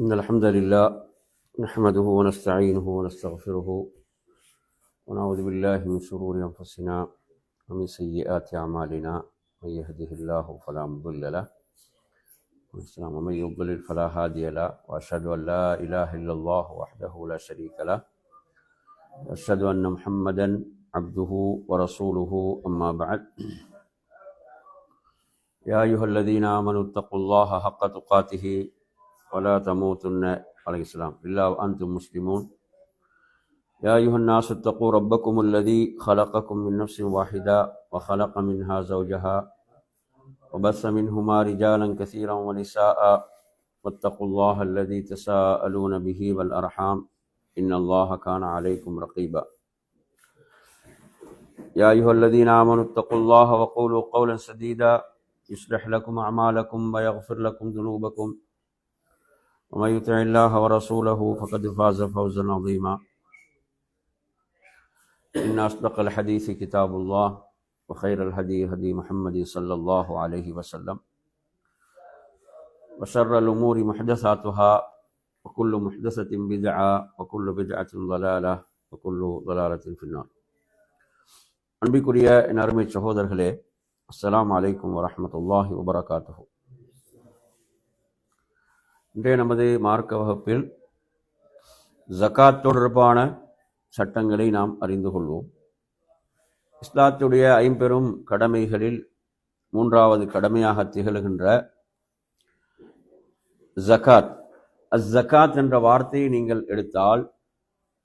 إن الحمد لله نحمده ونستعينه ونستغفره ونعوذ بالله من شرور أنفسنا ومن سيئات أعمالنا من يهده الله فلا مضل له ومن يضلل فلا هادي له وأشهد أن لا إله إلا الله وحده لا شريك له وأشهد أن محمدا عبده ورسوله أما بعد يا أيها الذين آمنوا اتقوا الله حق تقاته ولا تموتن عليه السلام إلا وأنتم مسلمون يا أيها الناس اتقوا ربكم الذي خلقكم من نفس واحدة وخلق منها زوجها وبث منهما رجالا كثيرا ونساء واتقوا الله الذي تساءلون به والأرحام إن الله كان عليكم رقيبا يا أيها الذين آمنوا اتقوا الله وقولوا قولا سديدا يصلح لكم أعمالكم ويغفر لكم ذنوبكم ومن يطع الله ورسوله فقد فاز فوزا عظيما إن أصدق الحديث كتاب الله وخير الهدي هدي محمد صلى الله عليه وسلم وشر الأمور محدثاتها وكل محدثة بدعة وكل بدعة ضلالة وكل ضلالة في النار. அன்பிற்குரிய என் அருமை சகோதரர்களே, அஸ்ஸலாமு அலைக்கும் வரஹ்மத்துல்லாஹி வபரகாத்துஹு. இன்றைய நமது மார்க்க வகுப்பில் ஜகாத் தொடர்பான சட்டங்களை நாம் அறிந்து கொள்வோம். இஸ்லாத்துடைய ஐம்பெரும் கடமைகளில் மூன்றாவது கடமையாக திகழ்கின்ற ஜகாத். ஜகாத் என்ற வார்த்தையை நீங்கள் எடுத்தால்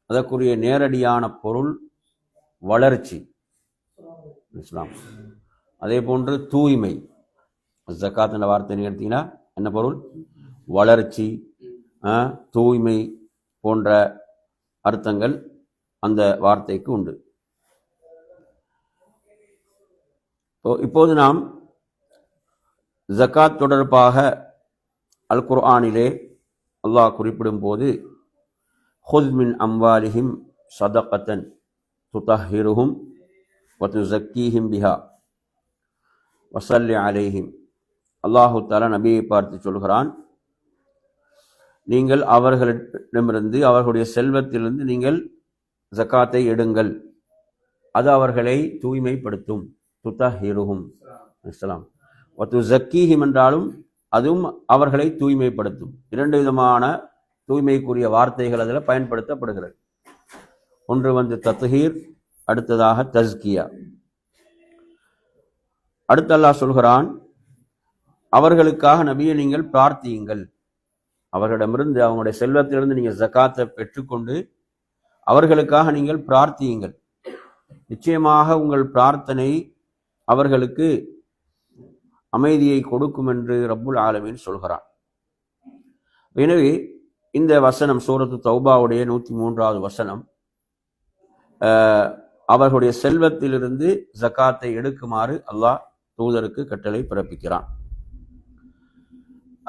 அதற்குரிய நேரடியான பொருள் வளர்ச்சி, இஸ்லாம். அதே போன்று தூய்மை. ஜகாத் என்ற வார்த்தை நீங்கள் எடுத்தீங்கன்னா என்ன பொருள்? வளர்ச்சி, தூய்மை போன்ற அர்த்தங்கள் அந்த வார்த்தைக்கு உண்டு. இப்போது நாம் ஜகாத் தொடர்பாக அல் குர்ஆனிலே அல்லாஹ் குறிப்பிடும் போது, ஹுஸ் மின் அம்வாலிஹிம் சதகத்தன் துதஹிருஹும் வதுஸக்கீஹிம் பிஹா வஸல்லி அலைஹிம். அல்லாஹு தஆலா நபியை பார்த்து சொல்கிறான், நீங்கள் அவர்களிடமிருந்து, அவர்களுடைய செல்வத்திலிருந்து நீங்கள் ஜகாத்தை எடுங்கள், அது அவர்களை தூய்மைப்படுத்தும். துதஹிருஹும் இஸ்லாம் வதுஸக்கீஹிம் என்றாலும் அதுவும் அவர்களை தூய்மைப்படுத்தும். இரண்டு விதமான தூய்மைக்குரிய வார்த்தைகள் அதில் பயன்படுத்தப்படுகிறது. ஒன்று தத்ஹீர், அடுத்ததாக தஸ்கியா. அடுத்து அல்லாஹ் சொல்கிறான், அவர்களுக்காக நபியை நீங்கள் பிரார்த்தியுங்கள். அவர்களிடமிருந்து, அவங்களுடைய செல்வத்திலிருந்து நீங்கள் ஜகாத்தை பெற்றுக்கொண்டு அவர்களுக்காக நீங்கள் பிரார்த்தியுங்கள். நிச்சயமாக உங்கள் பிரார்த்தனை அவர்களுக்கு அமைதியை கொடுக்கும் என்று ரப்புல் ஆலமீன் சொல்கிறான். எனவே இந்த வசனம் சூரத்து தௌபாவுடைய 103வது வசனம் அவர்களுடைய செல்வத்திலிருந்து ஜகாத்தை எடுக்குமாறு அல்லாஹ் தூதருக்கு கட்டளை பிறப்பிக்கிறான்.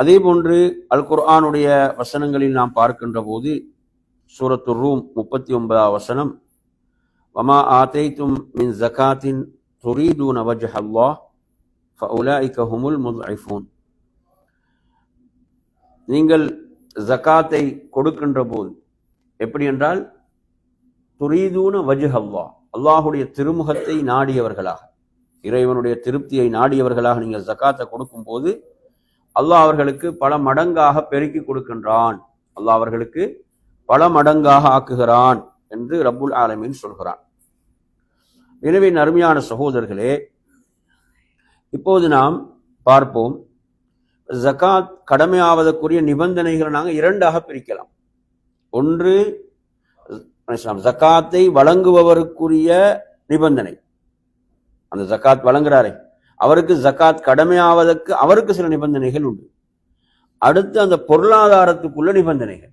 அதே போன்று அல் குர்ஆனுடைய வசனங்களில் நாம் பார்க்கின்ற போது சூரத்து ரூம் 39வது வசனம், வமா ஆதைத்தும் மின் ஜகாத்தின் துரீதுன வஜ்ஹ அல்லாஹ் ஃபஉலாயிக ஹுமுல் முத்இஃபூன். நீங்கள் ஜகாத்தை கொடுக்கின்ற போது எப்படி என்றால், துரீதுன வஜ்ஹ அல்லாஹ், அல்லாஹுடைய திருமுகத்தை நாடியவர்களாக, இறைவனுடைய திருப்தியை நாடியவர்களாக நீங்கள் ஜகாத்தை கொடுக்கும் போது அல்லாஹ் அவர்களுக்கு பல மடங்காக பெருக்கி கொடுக்கின்றான், அல்லாஹ் அவர்களுக்கு பல மடங்காக ஆக்குகிறான் என்று ரப்புல் ஆலமீன் சொல்கிறான். எனவே அருமையான சகோதரர்களே, இப்போது நாம் பார்ப்போம், ஜகாத் கடமையாவதற்குரிய நிபந்தனைகளை நாங்கள் இரண்டாக பிரிக்கலாம். ஒன்று ஜகாத்தை வழங்குபவருக்குரிய நிபந்தனை. அந்த ஜகாத் வழங்குறாரே அவருக்கு ஜகாத் கடமையாவதற்கு அவருக்கு சில நிபந்தனைகள் உண்டு. அடுத்து அந்த பொருளாதாரத்துக்குள்ள நிபந்தனைகள்.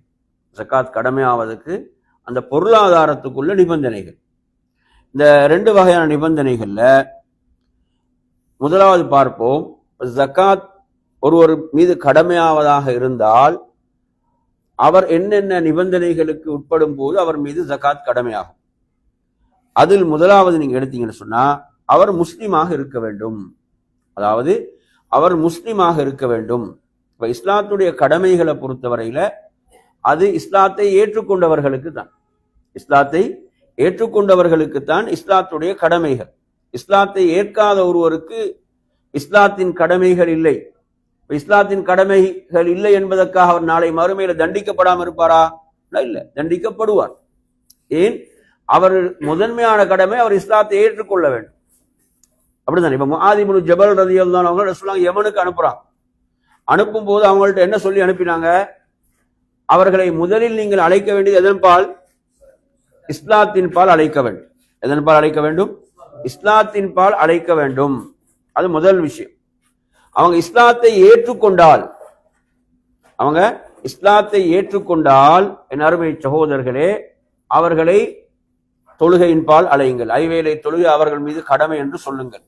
ஜகாத் கடமையாவதற்கு அந்த பொருளாதாரத்துக்குள்ள நிபந்தனைகள். இந்த ரெண்டு வகையான நிபந்தனைகள்ல முதலாவது பார்ப்போம். ஜகாத் ஒருவர் மீது கடமையாவதாக இருந்தால் அவர் என்னென்ன நிபந்தனைகளுக்கு உட்படும் போது அவர் மீது ஜகாத் கடமையாகும். அதில் முதலாவது நீங்க எடுத்தீங்கன்னு சொன்னா, அவர் முஸ்லிமாக இருக்க வேண்டும். அதாவது அவர் முஸ்லிமாக இருக்க வேண்டும். இப்ப இஸ்லாத்துடைய கடமைகளை பொறுத்தவரையில அது இஸ்லாத்தை ஏற்றுக்கொண்டவர்களுக்கு தான், இஸ்லாத்தை ஏற்றுக்கொண்டவர்களுக்கு தான் இஸ்லாத்துடைய கடமைகள். இஸ்லாத்தை ஏற்காத ஒருவருக்கு இஸ்லாத்தின் கடமைகள் இல்லை. இஸ்லாத்தின் கடமைகள் இல்லை என்பதற்காக அவர் நாளை மறுமையில தண்டிக்கப்படாமல் இருப்பாரா? இல்ல, தண்டிக்கப்படுவார். ஏன்? அவர் முதன்மையான கடமை அவர் இஸ்லாத்தை ஏற்றுக்கொள்ள வேண்டும். அப்படிதான். இப்ப முஆத் இப்னு ஜபல் ரலியல்லாஹு அன்ஹு அவங்க ரசூலுல்லாஹ் யமனுக்கு அனுப்புறாங்க. அனுப்பும் போது அவங்கள்ட்ட என்ன சொல்லி அனுப்பினாங்க? அவர்களை முதலில் நீங்கள் அழைக்க வேண்டியது எதன் பால்? இஸ்லாத்தின் பால் அழைக்க வேண்டும். எதன் பால் அழைக்க வேண்டும்? இஸ்லாத்தின் பால் அழைக்க வேண்டும். அது முதல் விஷயம். அவங்க இஸ்லாத்தை ஏற்றுக்கொண்டால், அவங்க இஸ்லாத்தை ஏற்றுக்கொண்டால் என் அருமை சகோதரர்களே, அவர்களை தொழுகையின் பால் அழையுங்கள். ஐவேளை தொழுகை அவர்கள் மீது கடமை என்று சொல்லுங்கள்.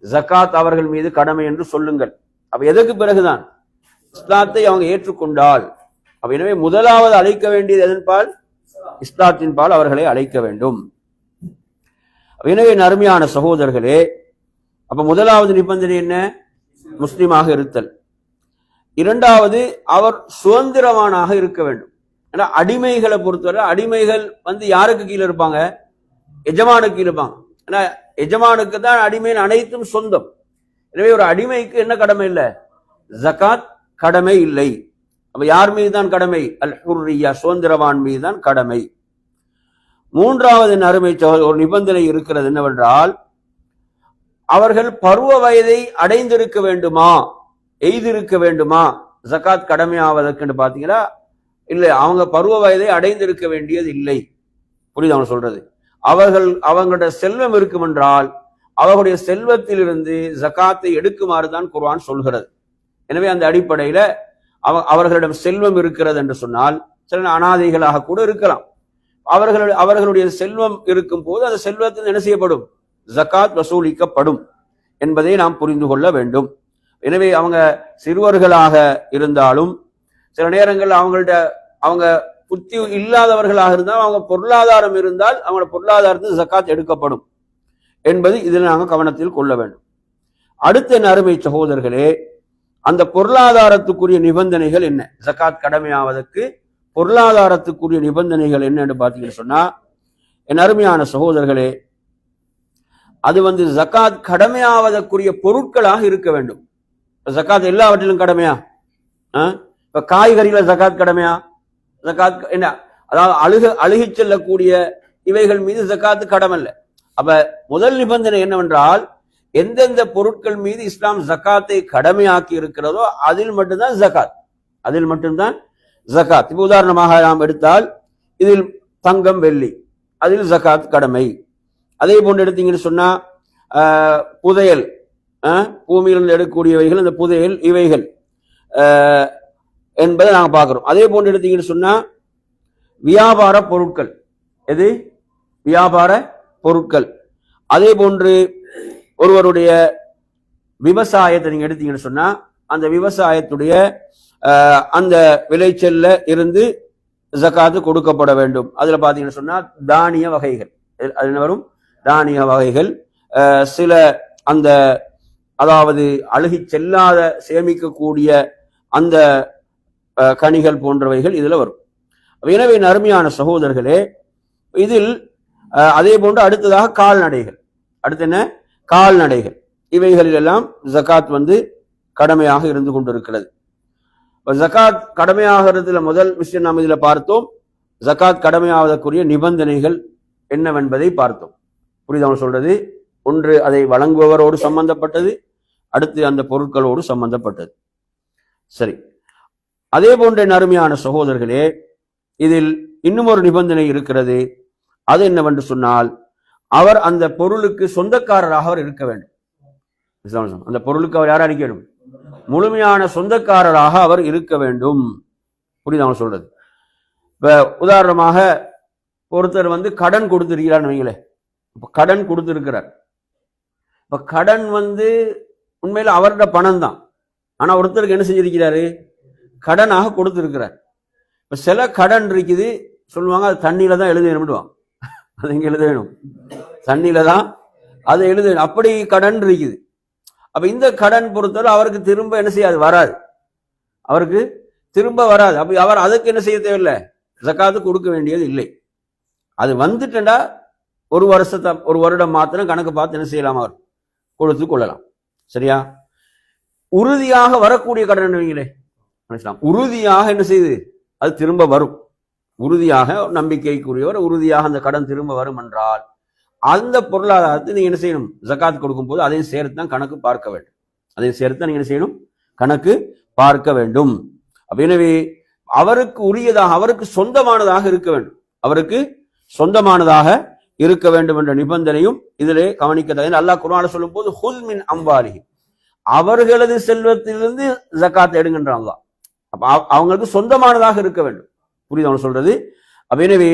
ஜகாத் அவர்கள் மீது கடமை என்று சொல்லுங்கள். அப்ப எதற்கு பிறகுதான்? இஸ்லாத்தை அவங்க ஏற்றுக்கொண்டால். அப்ப எனவே முதலாவது அழைக்க வேண்டியது எதன் பால்? இஸ்லாத்தின் பால் அவர்களை அழைக்க வேண்டும். எனவே அருமையான சகோதரர்களே, அப்ப முதலாவது நிபந்தனை என்ன? முஸ்லிமாக இருத்தல். இரண்டாவது, அவர் சுதந்திரவானாக இருக்க வேண்டும். ஏன்னா அடிமைகளை பொறுத்தவரை அடிமைகள் யாருக்கு கீழே இருப்பாங்க? எஜமானுக்கு கீழே இருப்பாங்க. ஏன்னா எஜமானுக்கு தான் அடிமையின் அனைத்தும் சொந்தம். எனவே ஒரு அடிமைக்கு என்ன கடமை இல்லை? ஜகாத் கடமை இல்லை. அப்ப யார் மீது தான் கடமை? அல் ஹுர்ரியா, சுதந்திரவான் மீது தான் கடமை. மூன்றாவது அருமை ஒரு நிபந்தனை இருக்கிறது என்னவென்றால், அவர்கள் பருவ வயதை அடைந்திருக்க வேண்டுமா, எய்திருக்க வேண்டுமா ஜகாத் கடமையாவதற்கு பாத்தீங்கன்னா இல்ல, அவங்க பருவ வயதை அடைந்திருக்க வேண்டியது இல்லை. புரியுது அவங்க சொல்றது? அவங்களுடைய செல்வம் இருக்கும் என்றால் அவர்களுடைய செல்வத்திலிருந்து ஜகாத்தை எடுக்குமாறு தான் குர்ஆன் சொல்கிறது. எனவே அந்த அடிப்படையில அவர்களிடம் செல்வம் இருக்கிறது என்று சொன்னால் சில அனாதைகளாக கூட இருக்கலாம். அவர்களுடைய செல்வம் இருக்கும் போது அந்த செல்வத்தில் என்ன செய்யப்படும்? ஜகாத் வசூலிக்கப்படும் என்பதை நாம் புரிந்து கொள்ள வேண்டும். எனவே அவங்க சிறுவர்களாக இருந்தாலும் சில நேரங்கள் அவங்க புத்தி இல்லாதவர்களாக இருந்தால், அவங்க பொருளாதாரம் இருந்தால் அவங்களோட பொருளாதாரத்தில் ஜகாத் எடுக்கப்படும் என்பது இதில் நாங்கள் கவனத்தில் கொள்ள வேண்டும். அடுத்த அருமை சகோதரர்களே, அந்த பொருளாதாரத்துக்குரிய நிபந்தனைகள் என்ன? ஜகாத் கடமையாவதற்கு பொருளாதாரத்துக்குரிய நிபந்தனைகள் என்ன என்று பார்த்தீங்கன்னு சொன்னா, என் அருமையான சகோதரர்களே, அது ஜகாத் கடமையாவதற்குரிய பொருட்களாக இருக்க வேண்டும். ஜகாத் எல்லாவற்றிலும் கடமையா? இப்ப காய்கறிகளை ஜகாத் கடமையா? ஜகாத் என்ன? அதாவது அழுகி செல்லக்கூடிய இவைகள் மீது ஜகாத்து கடமை இல்லை. அப்ப முதல் நிபந்தனை என்னவென்றால், எந்தெந்த பொருட்கள் மீது இஸ்லாம் ஜகாத்தை கடமையாக்கி இருக்கிறதோ அதில் மட்டும்தான் ஜகாத், அதில் மட்டும்தான் ஜகாத். இப்ப உதாரணமாக நாம் எடுத்தால், இதில் தங்கம் வெள்ளி, அதில் ஜகாத் கடமை. அதே போன்று எடுத்தீங்கன்னு சொன்னா புதையல், பூமியிலிருந்து எடுக்கக்கூடியவைகள், இந்த புதையல் இவைகள் என்பதை நாங்கள் பார்க்கிறோம். அதே போன்று எடுத்தீங்கன்னு சொன்னா வியாபார பொருட்கள், எது? வியாபார பொருட்கள். அதே போன்று ஒருவருடைய விவசாயத்தை நீங்க எடுத்தீங்கன்னு சொன்னா அந்த விவசாயத்துடைய அந்த விளைச்சல்ல இருந்து ஜகாத்து கொடுக்கப்பட வேண்டும். அதுல பாத்தீங்கன்னு சொன்னா தானிய வகைகள், அது என்ன வரும்? தானிய வகைகள். சில அந்த அதாவது அழுகி செல்லாத சேமிக்கக்கூடிய அந்த கனிகள் போன்றவைகள் இதுல வரும். எனவே அருமையான சகோதரர்களே, இதில் அதே போன்று அடுத்ததாக கால்நடைகள். அடுத்து என்ன? கால்நடைகள். இவைகளில் எல்லாம் ஜகாத் கடமையாக இருந்து கொண்டிருக்கிறது. ஜகாத் கடமையாகிறதுல முதல் விஷயம் நாம் இதுல பார்த்தோம், ஜகாத் கடமையாவதற்குரிய நிபந்தனைகள் என்னவென்பதை பார்த்தோம். புரியுதா சொல்றது? ஒன்று அதை வழங்குபவரோடு சம்பந்தப்பட்டது, அடுத்து அந்த பொருட்களோடு சம்பந்தப்பட்டது. சரி, அதே போன்ற அருமையான சகோதரர்களே, இதில் இன்னும் ஒரு நிபந்தனை இருக்கிறது. அது என்னவென்று சொன்னால், அவர் அந்த பொருளுக்கு சொந்தக்காரராக அவர் இருக்க வேண்டும். அந்த பொருளுக்கு அவர் யாரா இருக்க வேண்டும்? முழுமையான சொந்தக்காரராக அவர் இருக்க வேண்டும். புரியுதா சொல்றது? இப்ப உதாரணமாக ஒருத்தர் கடன் கொடுத்திருக்கிறார் வைங்களே. இப்ப கடன் கொடுத்திருக்கிறார். இப்ப கடன் உண்மையில அவரோட பணம் தான். ஆனா ஒருத்தருக்கு என்ன செஞ்சிருக்கிறாரு? கடனாக கொடுத்திருக்கிறார். இப்ப சில கடன் இருக்குது, சொல்லுவாங்க அது தண்ணியில தான் எழுத வேணும்டுவாங்க. அது எங்க எழுத வேணும்? தண்ணியில தான் அதை எழுத வேணும். அப்படி கடன் இருக்குது. அப்ப இந்த கடன் பொறுத்தவரை அவருக்கு திரும்ப என்ன செய்யாது? வராது. அவருக்கு திரும்ப வராது. அப்ப அவர் அதுக்கு என்ன செய்ய தேவையில்லை, ஜக்காத்து கொடுக்க வேண்டியது இல்லை. அது வந்துட்டா ஒரு வருடம் மாத்திரம் கணக்கு பார்த்து என்ன செய்யலாம், அவர் கொடுத்து கொள்ளலாம். சரியா? உறுதியாக வரக்கூடிய கடன் வைங்களே, உறுதியாக என்ன செய்யுது, அது திரும்ப வரும். உறுதியாக நம்பிக்கைக்குரியவர் உறுதியாக அந்த கடன் திரும்ப வரும் என்றால் அந்த பொருளாதாரத்தை நீங்க என்ன செய்யணும், ஜக்காத் கொடுக்கும் போது அதையும் சேர்த்து தான் கணக்கு பார்க்க வேண்டும். அதையும் சேர்த்து நீங்க என்ன செய்யணும், கணக்கு பார்க்க வேண்டும். அப்ப எனவே அவருக்கு உரியதாக, அவருக்கு சொந்தமானதாக இருக்க வேண்டும், அவருக்கு சொந்தமானதாக இருக்க வேண்டும் என்ற நிபந்தனையும் இதிலே கவனிக்கத்தக்கது. அல்லாஹ் குர்ஆன்ல சொல்லும் போது ஹுஸ் மின் அம்வாலிஹி, அவர்களது செல்வத்திலிருந்து ஜக்காத் எடுங்கன்றான் அல்லாஹ். அப்ப அவங்களுக்கு சொந்தமானதாக இருக்க வேண்டும். புரியுது அவன் சொல்றது? அப்ப எனவே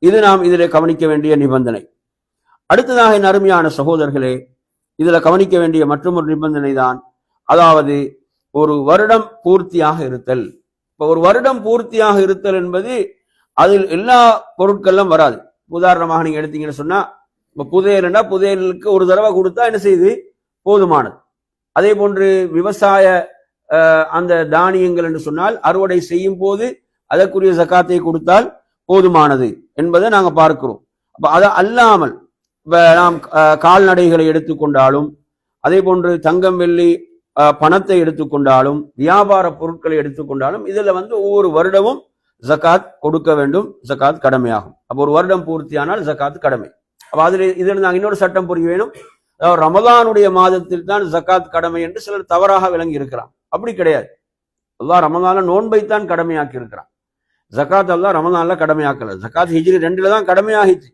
இது நாம் இதிலே கவனிக்க வேண்டிய நிபந்தனை. அடுத்ததாக என் அருமையான சகோதரர்களே, இதுல கவனிக்க வேண்டிய மற்றொரு நிபந்தனை தான், அதாவது ஒரு வருடம் பூர்த்தியாக இருத்தல். இப்ப ஒரு வருடம் பூர்த்தியாக இருத்தல் என்பது அதில் எல்லா பொருட்களும் வராது. உதாரணமாக நீங்க எடுத்தீங்கன்னு சொன்னா, இப்ப புதையல்னா புதையலுக்கு ஒரு தடவை கொடுத்தா என்ன செய்யுது, போதுமானது. அதே போன்று விவசாய அந்த தானியங்கள் என்று சொன்னால் அறுவடை செய்யும் போது அதற்குரிய ஜக்காத்தை கொடுத்தால் போதுமானது என்பதை நாங்க பார்க்கிறோம். அப்ப அதை அல்லாமல் நாம் கால்நடைகளை எடுத்துக்கொண்டாலும், அதே போன்று தங்கம் வெள்ளி பணத்தை எடுத்துக்கொண்டாலும், வியாபார பொருட்களை எடுத்துக்கொண்டாலும் இதுல ஒவ்வொரு வருடமும் ஜக்காத் கொடுக்க வேண்டும், ஜக்காத் கடமையாகும். அப்ப ஒரு வருடம் பூர்த்தியானால் ஜக்காத் கடமை. அப்ப இதுல நாங்கள் இன்னொரு சட்டம் புரிய வேணும். அதாவது ரமதானுடைய மாதத்தில் தான் ஜக்காத் கடமை என்று சிலர் தவறாக விளங்கி இருக்கிறான். அப்படி கிடையாது. அல்லாஹ் ரமதான்ல நோன்பைத்தான் கடமையாக்கி இருக்கிறான். ஜக்காத் அல்லாஹ் ரமதான்ல கடமையாக்கல. ஜக்காத் ஹிஜ்ரி 2 தான் கடமையாகிச்சு.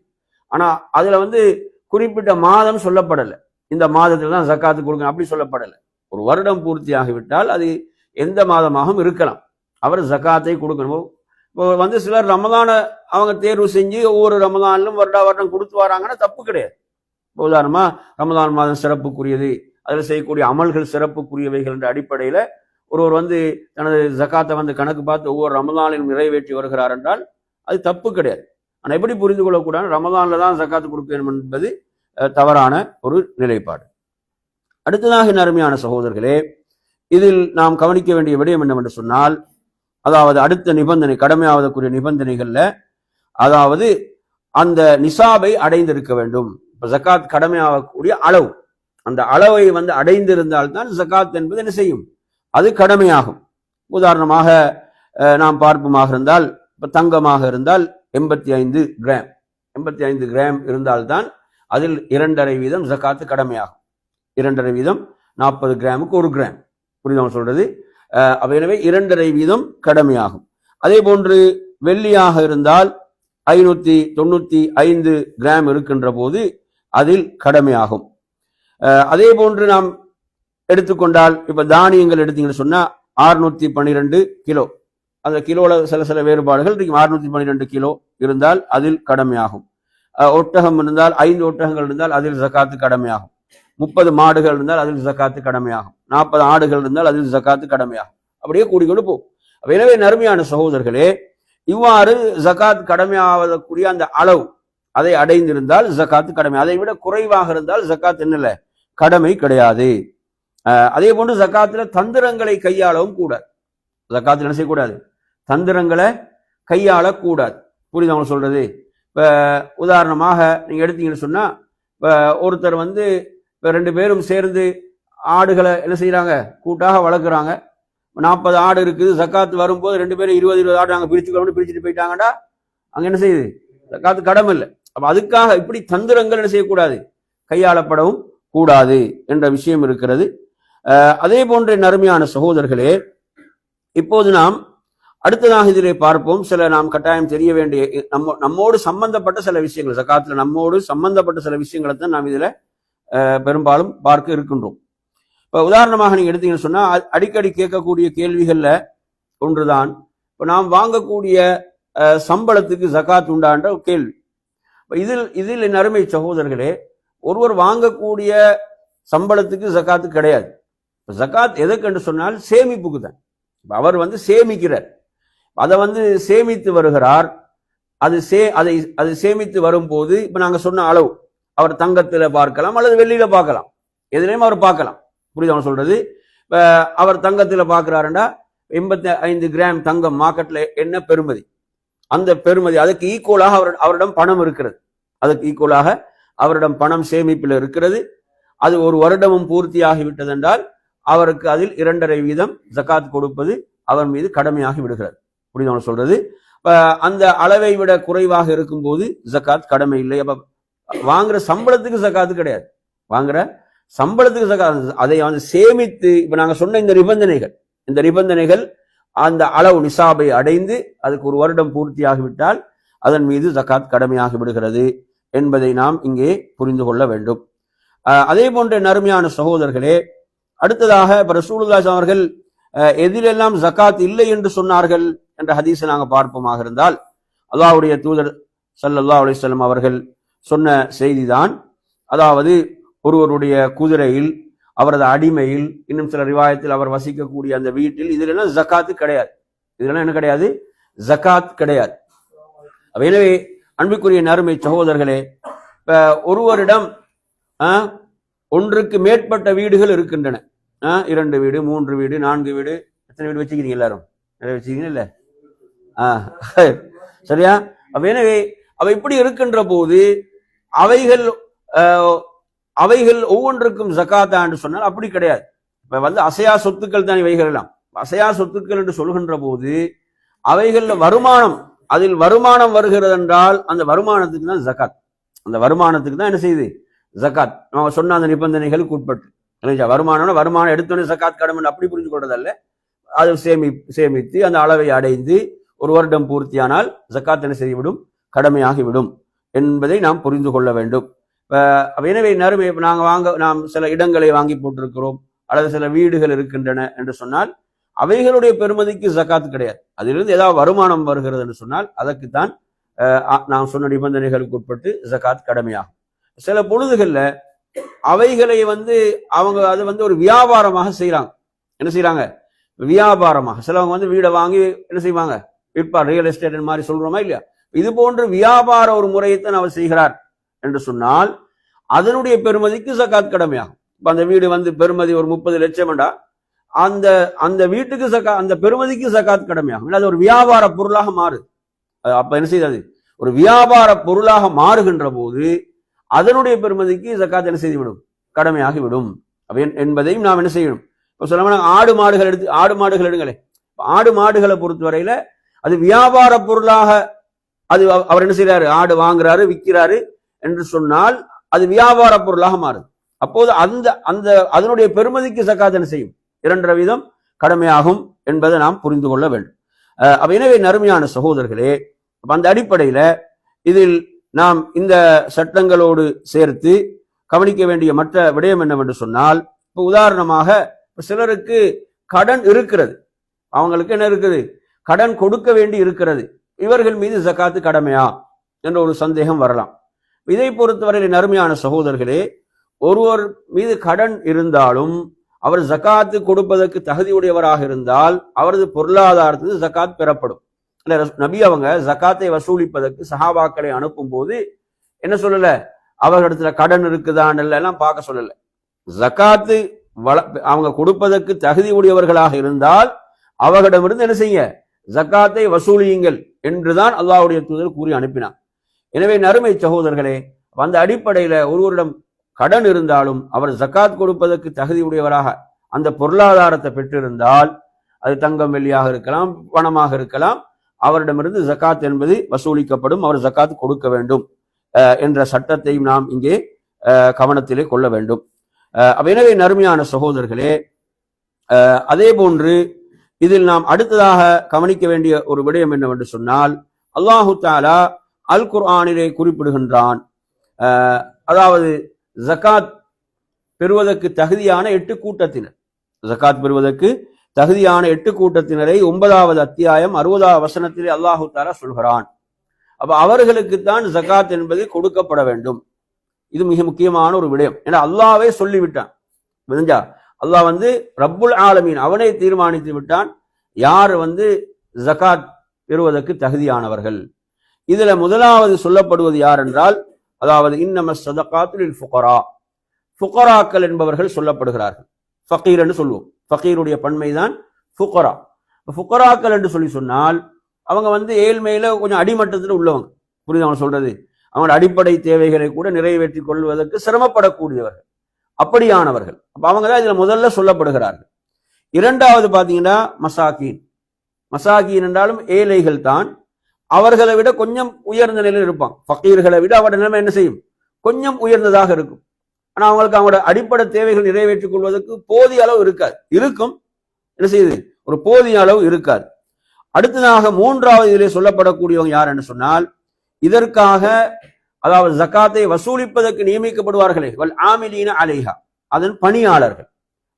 ஆனா அதுல குறிப்பிட்ட மாதம் சொல்லப்படலை, இந்த மாதத்துல தான் ஜக்காத்து கொடுக்கணும் அப்படி சொல்லப்படலை. ஒரு வருடம் பூர்த்தியாகிவிட்டால் அது எந்த மாதமாகவும் இருக்கலாம், அவர் ஜக்காத்தை கொடுக்கணும். இப்போ சிலர் ரமதான அவங்க தேர்வு செஞ்சு ஒவ்வொரு ரமதானிலும் வருடம் கொடுத்து வராங்கன்னா தப்பு கிடையாது. உதாரணமா ரமதான் மாதம் சிறப்புக்குரியது, அதில் செய்யக்கூடிய அமல்கள் சிறப்புக்குரியவைகள் என்ற அடிப்படையில ஒருவர் தனது ஜக்காத்தை கணக்கு பார்த்து ஒவ்வொரு ரமதானிலும் நிறைவேற்றி வருகிறார் என்றால் அது தப்பு கிடையாது. ஆனால் எப்படி புரிந்து கொள்ளக்கூடாது, ரமதான்ல தான் ஜக்காத்து கொடுக்க வேண்டும் என்பது தவறான ஒரு நிலைப்பாடு. அடுத்ததாக என் அருமையான சகோதரர்களே, இதில் நாம் கவனிக்க வேண்டிய விடயம் என்னவென்று சொன்னால், அதாவது அடுத்த நிபந்தனை, கடமையாவதற்குரிய நிபந்தனைகள்ல, அதாவது அந்த நிசாபை அடைந்திருக்க வேண்டும். இப்ப ஜக்காத் கடமையாகக்கூடிய அளவு, அந்த அளவை அடைந்திருந்தால்தான் ஜக்காத் என்பது என்ன செய்யும், அது கடமையாகும். உதாரணமாக நாம் பார்ப்போமாக இருந்தால், இப்ப தங்கமாக இருந்தால் 85 கிராம் 85 கிராம் இருந்தால்தான் அதில் 2.5% ஜக்காத்து கடமையாகும். 2.5% 40 கிராமுக்கு 1 கிராம். புரியுதா சொல்றது? எனவே 2.5% கடமையாகும். அதே போன்று வெள்ளியாக இருந்தால் 595 கிராம் இருக்கின்ற போது அதில் கடமையாகும். அதே போன்று நாம் எடுத்துக்கொண்டால், இப்ப தானியங்கள் எடுத்தீங்கன்னு சொன்னா 612 கிலோ, அந்த கிலோல சில வேறுபாடுகள், 612 கிலோ இருந்தால் அதில் கடமையாகும். ஒட்டகம் இருந்தால் 5 ஒட்டகங்கள் இருந்தால் அதில் ஜக்காத்து கடமையாகும். 30 மாடுகள் இருந்தால் அதில் ஜக்காத்து கடமையாகும். 40 ஆடுகள் இருந்தால் அதில் ஜக்காத்து கடமையாகும். அப்படியே கூடிக்கொண்டு போகும். எனவே நறுமையான சகோதரர்களே, இவ்வாறு ஜக்காத் கடமையாவதற்குரிய அந்த அளவு அதை அடைந்திருந்தால் ஜக்காத்து கடமை. அதை விட குறைவாக இருந்தால் ஜக்காத் என்னல்ல, கடமை கிடையாது. அதே போன்று ஜக்காத்துல தந்திரங்களை கையாளவும் கூடாது. ஜக்காத்துல என்ன செய்யக்கூடாது, தந்திரங்களை கையாளக்கூடாது. புரியுது அவங்க சொல்றது? இப்ப உதாரணமாக நீங்க எடுத்தீங்கன்னு சொன்னா, இப்ப ஒருத்தர் இப்ப 2 பேரும் சேர்ந்து ஆடுகளை என்ன செய்யறாங்க, கூட்டாக வளர்க்குறாங்க. 40 ஆடு இருக்குது, ஜக்காத்து வரும்போது 2 பேரும் 20 ஆடு நாங்க பிரிச்சுட்டு போயிட்டாங்கடா, அங்க என்ன செய்யுது, ஜக்காத்து கடமை இல்லை. அப்ப அதுக்காக இப்படி தந்திரங்கள் என்ன செய்யக்கூடாது, கையாளப்படவும் கூடாது என்ற விஷயம் இருக்கிறது. அதே போன்ற நறுமையான சகோதரர்களே, இப்போது நாம் அடுத்ததாக இதிலே பார்ப்போம். சில நாம் கட்டாயம் தெரிய வேண்டிய நம்மோடு சம்பந்தப்பட்ட சில விஷயங்கள், ஜக்காத்துல நம்மோடு சம்பந்தப்பட்ட சில விஷயங்களை தான் நாம் இதுல பெரும்பாலும் பார்க்க இருக்கின்றோம். இப்ப உதாரணமாக நீங்க எடுத்தீங்கன்னு சொன்னா, அடிக்கடி கேட்கக்கூடிய கேள்விகள்ல ஒன்றுதான், இப்ப நாம் வாங்கக்கூடிய சம்பளத்துக்கு ஜக்காத் உண்டான்ற கேள்வி. இதில் என் அருமை சகோதரர்களே, ஒருவர் வாங்கக்கூடிய சம்பளத்துக்கு ஜக்காத்து கிடையாது. ஜக்காத் எதற்கு என்று சொன்னால் சேமிப்புக்கு தான். அவர் சேமிக்கிறார், அதை சேமித்து வருகிறார். அது சேமித்து வரும்போது இப்ப நாங்க சொன்ன அளவு அவர் தங்கத்துல பார்க்கலாம் அல்லது வெள்ளியில பார்க்கலாம், எதுலையும் அவர் பார்க்கலாம். புரியுது அவன் சொல்றது? இப்ப அவர் தங்கத்துல பார்க்கிறாருண்டா 85 கிராம் தங்கம் மார்க்கெட்ல என்ன பெறுமதி, அந்த பெறுமதி அதுக்கு ஈக்குவலாக அவரிடம் பணம் இருக்கிறது, அதுக்கு ஈக்குவலாக அவரிடம் பணம் சேமிப்பில் இருக்கிறது. அது ஒரு வருடமும் பூர்த்தியாகிவிட்டது என்றால் அவருக்கு அதில் 2.5% ஜகாத் கொடுப்பது அவர் மீது கடமையாகி விடுகிறது. புரியுது சொல்றது? அந்த அளவை விட குறைவாக இருக்கும் போது ஜகாத் கடமை இல்லை. அப்ப வாங்குற சம்பளத்துக்கு ஜகாத்து கிடையாது, வாங்குற சம்பளத்துக்கு ஜகாத். அதை வந்து சேமித்து இப்ப நாங்க சொன்ன இந்த நிபந்தனைகள் அந்த அளவு நிசாபை அடைந்து அதுக்கு ஒரு வருடம் பூர்த்தியாகிவிட்டால் அதன் மீது ஜகாத் கடமையாகி விடுகிறது என்பதை நாம் இங்கே புரிந்து கொள்ள வேண்டும். அதே போன்ற நறுமையான சகோதரர்களே, அடுத்ததாக ரசூலுல்லாஹி அவர்கள் எதிலெல்லாம் ஜகாத் இல்லை என்று சொன்னார்கள் என்ற ஹதீஸை நாங்கள் பார்ப்போமாக இருந்தால், அல்லாஹ்வுடைய தூதர் ஸல்லல்லாஹு அலைஹி வஸல்லம் அவர்கள் சொன்ன செய்திதான், அதாவது ஒருவருடைய குதிரையில், அவரது அடிமையில், இன்னும் சில ரிவாயத்தில் அவர் வசிக்கக்கூடிய அந்த வீட்டில் இதிலெல்லாம் ஜகாத்து கிடையாது. இதெல்லாம் என்ன கிடையாது? ஜகாத் கிடையாது. எனவே அன்புக்குரிய நறுமை சகோதரர்களே, ஒருவரிடம் ஒன்றுக்கு மேற்பட்ட வீடுகள் இருக்கின்றன. 2 வீடு, 3 வீடு, 4 வீடு, எத்தனை வீடு வச்சுக்கிறீங்க? எல்லாரும் நிறைய வச்சுக்கிறீங்க இல்ல? சரியா? எனவே அவை இப்படி இருக்கின்ற போது அவைகள் ஒவ்வொன்றுக்கும் ஜகாத்தா என்று சொன்னால் அப்படி கிடையாது. இப்ப வந்து அசையா சொத்துக்கள் தான் இவைகள் எல்லாம். அசையா சொத்துக்கள் என்று சொல்கின்ற போது அவைகள் அதில் வருமானம் வருகிறது என்றால் அந்த வருமானத்துக்கு தான் ஜகாத். அந்த வருமானத்துக்கு தான் என்ன செய்யுது? ஜகாத். நம்ம சொன்ன அந்த நிபந்தனைகளுக்கு உட்பட்டு வருமானம் எடுத்தோன்னே ஜகாத் கடமை அப்படி புரிஞ்சு கொள்றதல்ல. அது சேமித்து அந்த அளவை அடைந்து ஒரு வருடம் பூர்த்தியானால் ஜகாத் என்ன செய்துவிடும்? கடமையாகிவிடும் என்பதை நாம் புரிந்து கொள்ள வேண்டும். எனவே நறுமை நாம் சில இடங்களை வாங்கி போட்டிருக்கிறோம் அல்லது சில வீடுகள் இருக்கின்றன என்று சொன்னால் அவைகளுடைய பெருமதிக்கு ஜகாத் கிடையாது. அதிலிருந்து ஏதாவது வருமானம் வருகிறது என்று சொன்னால் அதற்குத்தான் நாம் சொன்ன நிபந்தனைகளுக்கு உட்பட்டு ஜகாத் கடமையாகும். சில பொழுதுகள்ல அவைகளை அவங்க அது ஒரு வியாபாரமாக செய்யறாங்க. என்ன செய்யறாங்க? வியாபாரமாக. சிலவங்க வீடை வாங்கி என்ன செய்வாங்க? விற்பார். ரியல் எஸ்டேட் மாதிரி சொல்றோமா இல்லையா? இது போன்ற வியாபார ஒரு முறையைத்தான் அவர் செய்கிறார் என்று சொன்னால் அதனுடைய பெருமதிக்கு ஜகாத் கடமையாகும். இப்ப அந்த வீடு பெருமதி ஒரு 30 லட்சம் என்றா அந்த வீட்டுக்கு அந்த பெருமதிக்கு ஜகாத் கடமையாகும். அது ஒரு வியாபார பொருளாக மாறு. அப்ப என்ன செய்யாது? ஒரு வியாபார பொருளாக மாறுகின்ற போது அதனுடைய பெருமதிக்கு ஜகாத் என்ன செய்துவிடும்? கடமையாகிவிடும் என்பதையும் நாம் என்ன செய்யணும்? இப்ப சொல்ல ஆடு மாடுகள் எடுங்களேன். ஆடு மாடுகளை பொறுத்தவரையில அது வியாபார பொருளாக அது அவர் என்ன செய்யறாரு? ஆடு வாங்குறாரு, விற்கிறாரு என்று சொன்னால் அது வியாபார பொருளாக மாறுது. அப்போது அதனுடைய பெருமதிக்கு ஜகாத் என்ன செய்யும்? 2% கடமையாகும் என்பதை நாம் புரிந்து கொள்ள வேண்டும். எனவே நறுமையான சகோதரர்களே, அந்த அடிப்படையில இதில் நாம் இந்த சட்டங்களோடு சேர்த்து கவனிக்க வேண்டிய மற்ற விடயம் என்னவென்று சொன்னால், இப்ப உதாரணமாக சிலருக்கு கடன் இருக்கிறது, அவங்களுக்கு என்ன இருக்குது? கடன் கொடுக்க வேண்டி இருக்கிறது. இவர்கள் மீது ஜகாத்து கடமையா என்ற ஒரு சந்தேகம் வரலாம். இதை பொறுத்தவரையில் நறுமையான சகோதரர்களே, ஒருவர் மீது கடன் இருந்தாலும் அவர் ஜகாத்து கொடுப்பதற்கு தகுதியுடையவராக இருந்தால் அவரது பொருளாதாரத்துக்கு ஜகாத் பெறப்படும். நபி அவங்க ஜகாத்தை வசூலிப்பதற்கு சஹாபாக்களை அனுப்பும் போது என்ன சொல்லல? அவர்களிடத்துல கடன் இருக்குதான் எல்லாம் பார்க்க சொல்லல. ஜகாத்து அவங்க கொடுப்பதற்கு தகுதி உடையவர்களாக இருந்தால் அவர்களிடமிருந்து என்ன செய்ய? ஜகாத்தை வசூலியுங்கள் என்றுதான் அல்லாஹ்வுடைய தூதர் கூறி அனுப்பினார். எனவே நறுமை சகோதரர்களே, அந்த அடிப்படையில ஒருவரிடம் கடன் இருந்தாலும் அவர் ஜகாத் கொடுப்பதற்கு தகுதி உடையவராக அந்த பொருளாதாரத்தை பெற்றிருந்தால் அது தங்கம் வெள்ளியாக இருக்கலாம், பணமாக இருக்கலாம், அவரிடமிருந்து ஜகாத் என்பது வசூலிக்கப்படும். அவர் ஜகாத் கொடுக்க வேண்டும் என்ற சட்டத்தையும் நாம் இங்கே கவனத்திலே கொள்ள வேண்டும். எனவே நறுமையான சகோதரர்களே, அதே போன்று இதில் நாம் அடுத்ததாக கவனிக்க வேண்டிய ஒரு விடயம் என்னவென்று சொன்னால், அல்லாஹு தஆலா அல் குர்ஆனிலே குறிப்பிடுகின்றான், அதாவது ஜகாத் பெறுவதற்கு தகுதியான 8 கூட்டத்தினர், ஜகாத் பெறுவதற்கு தகுதியான 8 கூட்டத்தினரை 9வது அத்தியாயம் 60வது வசனத்திலே அல்லாஹு தஆலா சொல்கிறான். அப்ப அவர்களுக்குத்தான் ஜகாத் என்பது கொடுக்கப்பட வேண்டும். இது மிக முக்கியமான ஒரு விடயம். ஏன்னா அல்லாஹ்வே சொல்லிவிட்டான். புரிஞ்சா? அல்லாஹ் ரப்புல் ஆலமீன் அவனே தீர்மானித்து விட்டான் யார் ஜகாத் பெறுவதற்கு தகுதியானவர்கள். இதுல முதலாவது சொல்லப்படுவது யார் என்றால், அதாவது இன்னமஸ் ஸதகாத்து லில் ஃபுகரா, ஃபுகராக்கள் என்பவர்கள் சொல்லப்படுகிறார்கள். ஃபகீர் என்று சொல்லுவோம். ஃபகீருடைய பன்மைதான் ஃபுகரா. ஃபுகராக்கள் என்று சொல்லி சொன்னால் அவங்க வந்து ஏழ்மையில கொஞ்சம் அடிமட்டத்தில் உள்ளவங்க. புரியுது அவங்க சொல்றது? அவங்களோட அடிப்படை தேவைகளை கூட நிறைவேற்றிக் கொள்வதற்கு சிரமப்படக்கூடியவர்கள், அப்படியானவர்கள். அப்ப அவங்க தான் இதுல முதல்ல சொல்லப்படுகிறார்கள். இரண்டாவது பாத்தீங்கன்னா மசாக்கீன். மசாக்கீன் என்றாலும் ஏழைகள் தான். அவர்களை விட கொஞ்சம் உயர்ந்த நிலையில் இருப்பாங்க. ஃபக்கீர்களை விட அவரோட நிலைமை என்ன செய்யும்? கொஞ்சம் உயர்ந்ததாக இருக்கும். ஆனா அவங்களுக்கு அவங்களோட அடிப்படை தேவைகள் நிறைவேற்றிக் கொள்வதற்கு போதிய அளவு இருக்காது. இருக்கும், என்ன செய்யுது? ஒரு போதிய அளவு இருக்காது. அடுத்ததாக மூன்றாவது இதிலே சொல்லப்படக்கூடியவங்க யார் என்று சொன்னால், இதற்காக அதாவது ஜக்காத்தை வசூலிப்பதற்கு நியமிக்கப்படுவார்களே, வல் ஆமிலீன அலைஹா, அதன் பணியாளர்கள்,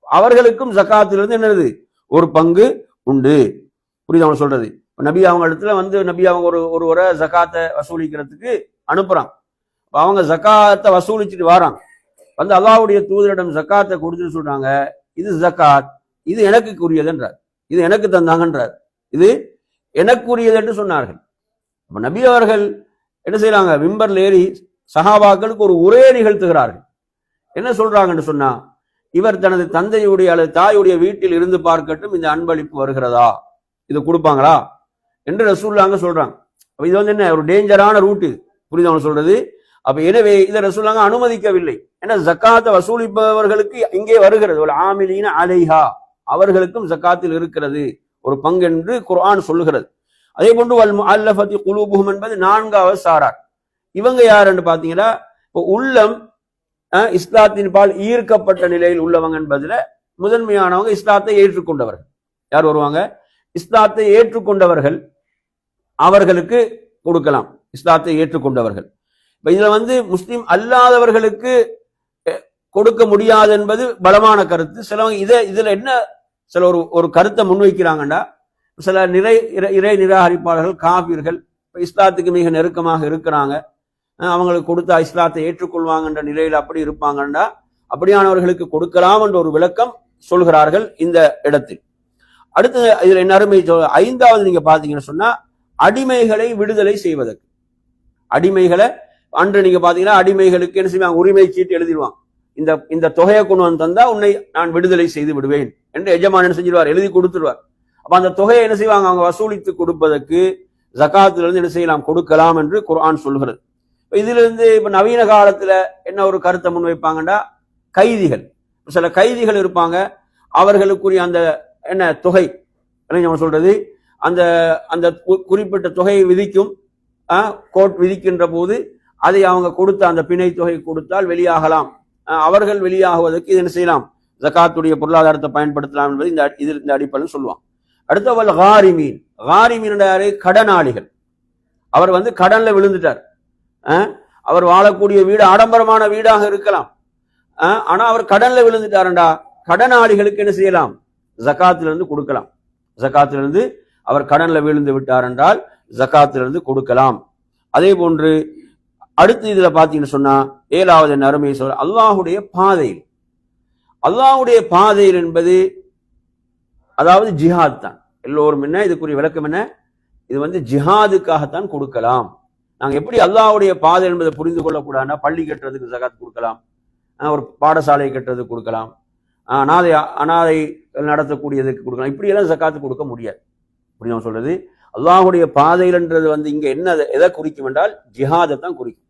அவர்களுக்கும் ஜக்காத்திலிருந்து என்னது? ஒரு பங்கு உண்டு. புரியுது அவங்க சொல்றது? நபி அவங்க இடத்துல வந்து நபி அவங்க ஒருவரை ஜக்காத்தை வசூலிக்கிறதுக்கு அனுப்புறாங்க. அவங்க ஜக்காத்தை வசூலிச்சுட்டு வராங்க. வந்து அல்லாஹ்வுடைய தூதரிடம் ஜக்காத்தை கொடுத்துட்டு சொல்றாங்க, இது ஜக்காத், இது எனக்கு உரியதுன்றார், இது எனக்கு தந்தாங்கன்றார், இது எனக்குரியது என்று சொன்னார்கள். அப்ப நபி அவர்கள் என்ன செய்யறாங்க? மிம்பர்ல ஏறி சஹாபாக்களுக்கு ஒரு உரை நிகழ்த்துகிறார்கள். என்ன சொல்றாங்கன்னு சொன்னா, இவர் தனது தந்தையுடைய அல்லது தாயுடைய வீட்டில் இருந்து பார்க்கட்டும், இந்த அன்பளிப்பு வருகிறதா, இது கொடுப்பாங்களா என்று ரசூலுல்லாஹ் சொல்றாங்க. அப்ப இது வந்து என்ன, ஒரு டேஞ்சரான ரூட் இது. புரியுது அவங்க சொல்றது? அப்ப எனவே இதை ரசூலுல்லாஹ் அனுமதிக்கவில்லை. ஏன்னா ஜக்காத்தை வசூலிப்பவர்களுக்கு இங்கே வருகிறது, ஆமிலீன அலைஹா, அவர்களுக்கும் ஜக்காத்தில் இருக்கிறது ஒரு பங்கு என்று குர்ஆன் சொல்லுகிறது. அதே போன்று வல் முஅல்லஃபதி குலூபுஹும் என்பது நான்காவது சாரார். இவங்க யார் என்று பாத்தீங்கன்னா, இப்போ உள்ளம் இஸ்லாத்தின் பால் ஈர்க்கப்பட்ட நிலையில் உள்ளவங்க என்பதுல முதன்மையானவங்க இஸ்லாத்தை ஏற்றுக்கொண்டவர்கள். யார் வருவாங்க? இஸ்லாத்தை ஏற்றுக்கொண்டவர்கள், அவர்களுக்கு கொடுக்கலாம். இஸ்லாத்தை ஏற்றுக்கொண்டவர்கள். இப்ப இதுல வந்து முஸ்லிம் அல்லாதவர்களுக்கு கொடுக்க முடியாது என்பது பலமான கருத்து. சிலவங்க இதுல என்ன சில ஒரு கருத்தை முன்வைக்கிறாங்கன்னா, சில இறை நிராகரிப்பாளர்கள், காபீர்கள் இஸ்லாத்துக்கு மிக நெருக்கமாக இருக்கிறாங்க, அவங்களுக்கு கொடுத்தா இஸ்லாத்தை ஏற்றுக்கொள்வாங்கன்ற நிலையில் அப்படி இருப்பாங்கண்டா அப்படியானவர்களுக்கு கொடுக்கலாம் என்ற ஒரு விளக்கம் சொல்கிறார்கள் இந்த இடத்தில். அடுத்து இதுல என்ன அருமை, ஐந்தாவது நீங்க பாத்தீங்கன்னு சொன்னா, அடிமைகளை விடுதலை செய்வதற்கு. அடிமைகளை அன்று நீங்க பாத்தீங்கன்னா அடிமைகளுக்கு என்ன செய்வாங்க? உரிமை சீட்டு எழுதிடுவாங்க. இந்த தொகையை கொண்டு வந்து தந்தா உன்னை நான் விடுதலை செய்து விடுவேன் என்று எஜமான் என்ன செஞ்சிருவார்? எழுதி கொடுத்துருவார். அப்ப அந்த தொகையை என்ன செய்வாங்க? அவங்க வசூலித்து கொடுப்பதற்கு ஜகாத்திலிருந்து என்ன செய்யலாம்? கொடுக்கலாம் என்று குர்ஆன் சொல்கிறது. இதுல இருந்து இப்ப நவீன காலத்துல என்ன ஒரு கருத்தை முன்வைப்பாங்கன்னா, கைதிகள், சில கைதிகள் இருப்பாங்க, அவர்களுக்குரிய அந்த என்ன தொகை என்ன சொல்றது, அந்த அந்த குறிப்பிட்ட தொகையை விதிக்கும், கோர்ட் விதிக்கின்ற போது அதை அவங்க கொடுத்த அந்த பிணை தொகை கொடுத்தால் வெளியாகலாம். அவர்கள் வெளியாகுவதற்கு இது என்ன செய்யலாம்? ஜகாத்துடைய பொருளாதாரத்தை பயன்படுத்தலாம் என்பது இந்த அடிப்படையில் சொல்லுவாங்க. அடுத்தவள் காரிமீன். காரிமீன் கடனாளிகள். அவர் வந்து கடன்ல விழுந்துட்டார். அவர் வாழக்கூடிய வீடு ஆடம்பரமான வீடாக இருக்கலாம், ஆனா அவர் கடன்ல விழுந்துட்டாருண்டா, கடனாளிகளுக்கு என்ன செய்யலாம்? ஜகாத்திலிருந்து கொடுக்கலாம். ஜகாத்திலிருந்து அவர் கடன்ல விழுந்து விட்டார் என்றால் ஜகாத்திலிருந்து கொடுக்கலாம். அதே போன்று அடுத்து இதுல பாத்தீங்கன்னு சொன்னா, ஏழாவது அருமையை சொல்ற அல்லாஹுடைய பாதையில். அல்லாஹுடைய பாதையில் என்பது அதாவது ஜிஹாத் தான். எல்லோரும் என்ன இதுக்குரிய விளக்கம் என்ன? இது வந்து ஜிஹாதுக்காகத்தான் கொடுக்கலாம். நாங்க எப்படி அல்லாஹ்வுடைய பாதை என்பதை புரிந்து கொள்ளக்கூடாதுன்னா, பள்ளி கட்டுறதுக்கு ஜகாத் கொடுக்கலாம், ஒரு பாடசாலை கட்டுறதுக்கு கொடுக்கலாம், அனாதை நடத்தக்கூடியதுக்கு கொடுக்கலாம். இப்படி எல்லாம் ஜகாத்து கொடுக்க முடியாது. புரியுமா சொல்றது? அல்லாஹ்வுடைய பாதையில்ன்றது வந்து இங்க என்ன எதை குறிக்கும் என்றால் ஜிஹாதை தான் குறிக்கும்.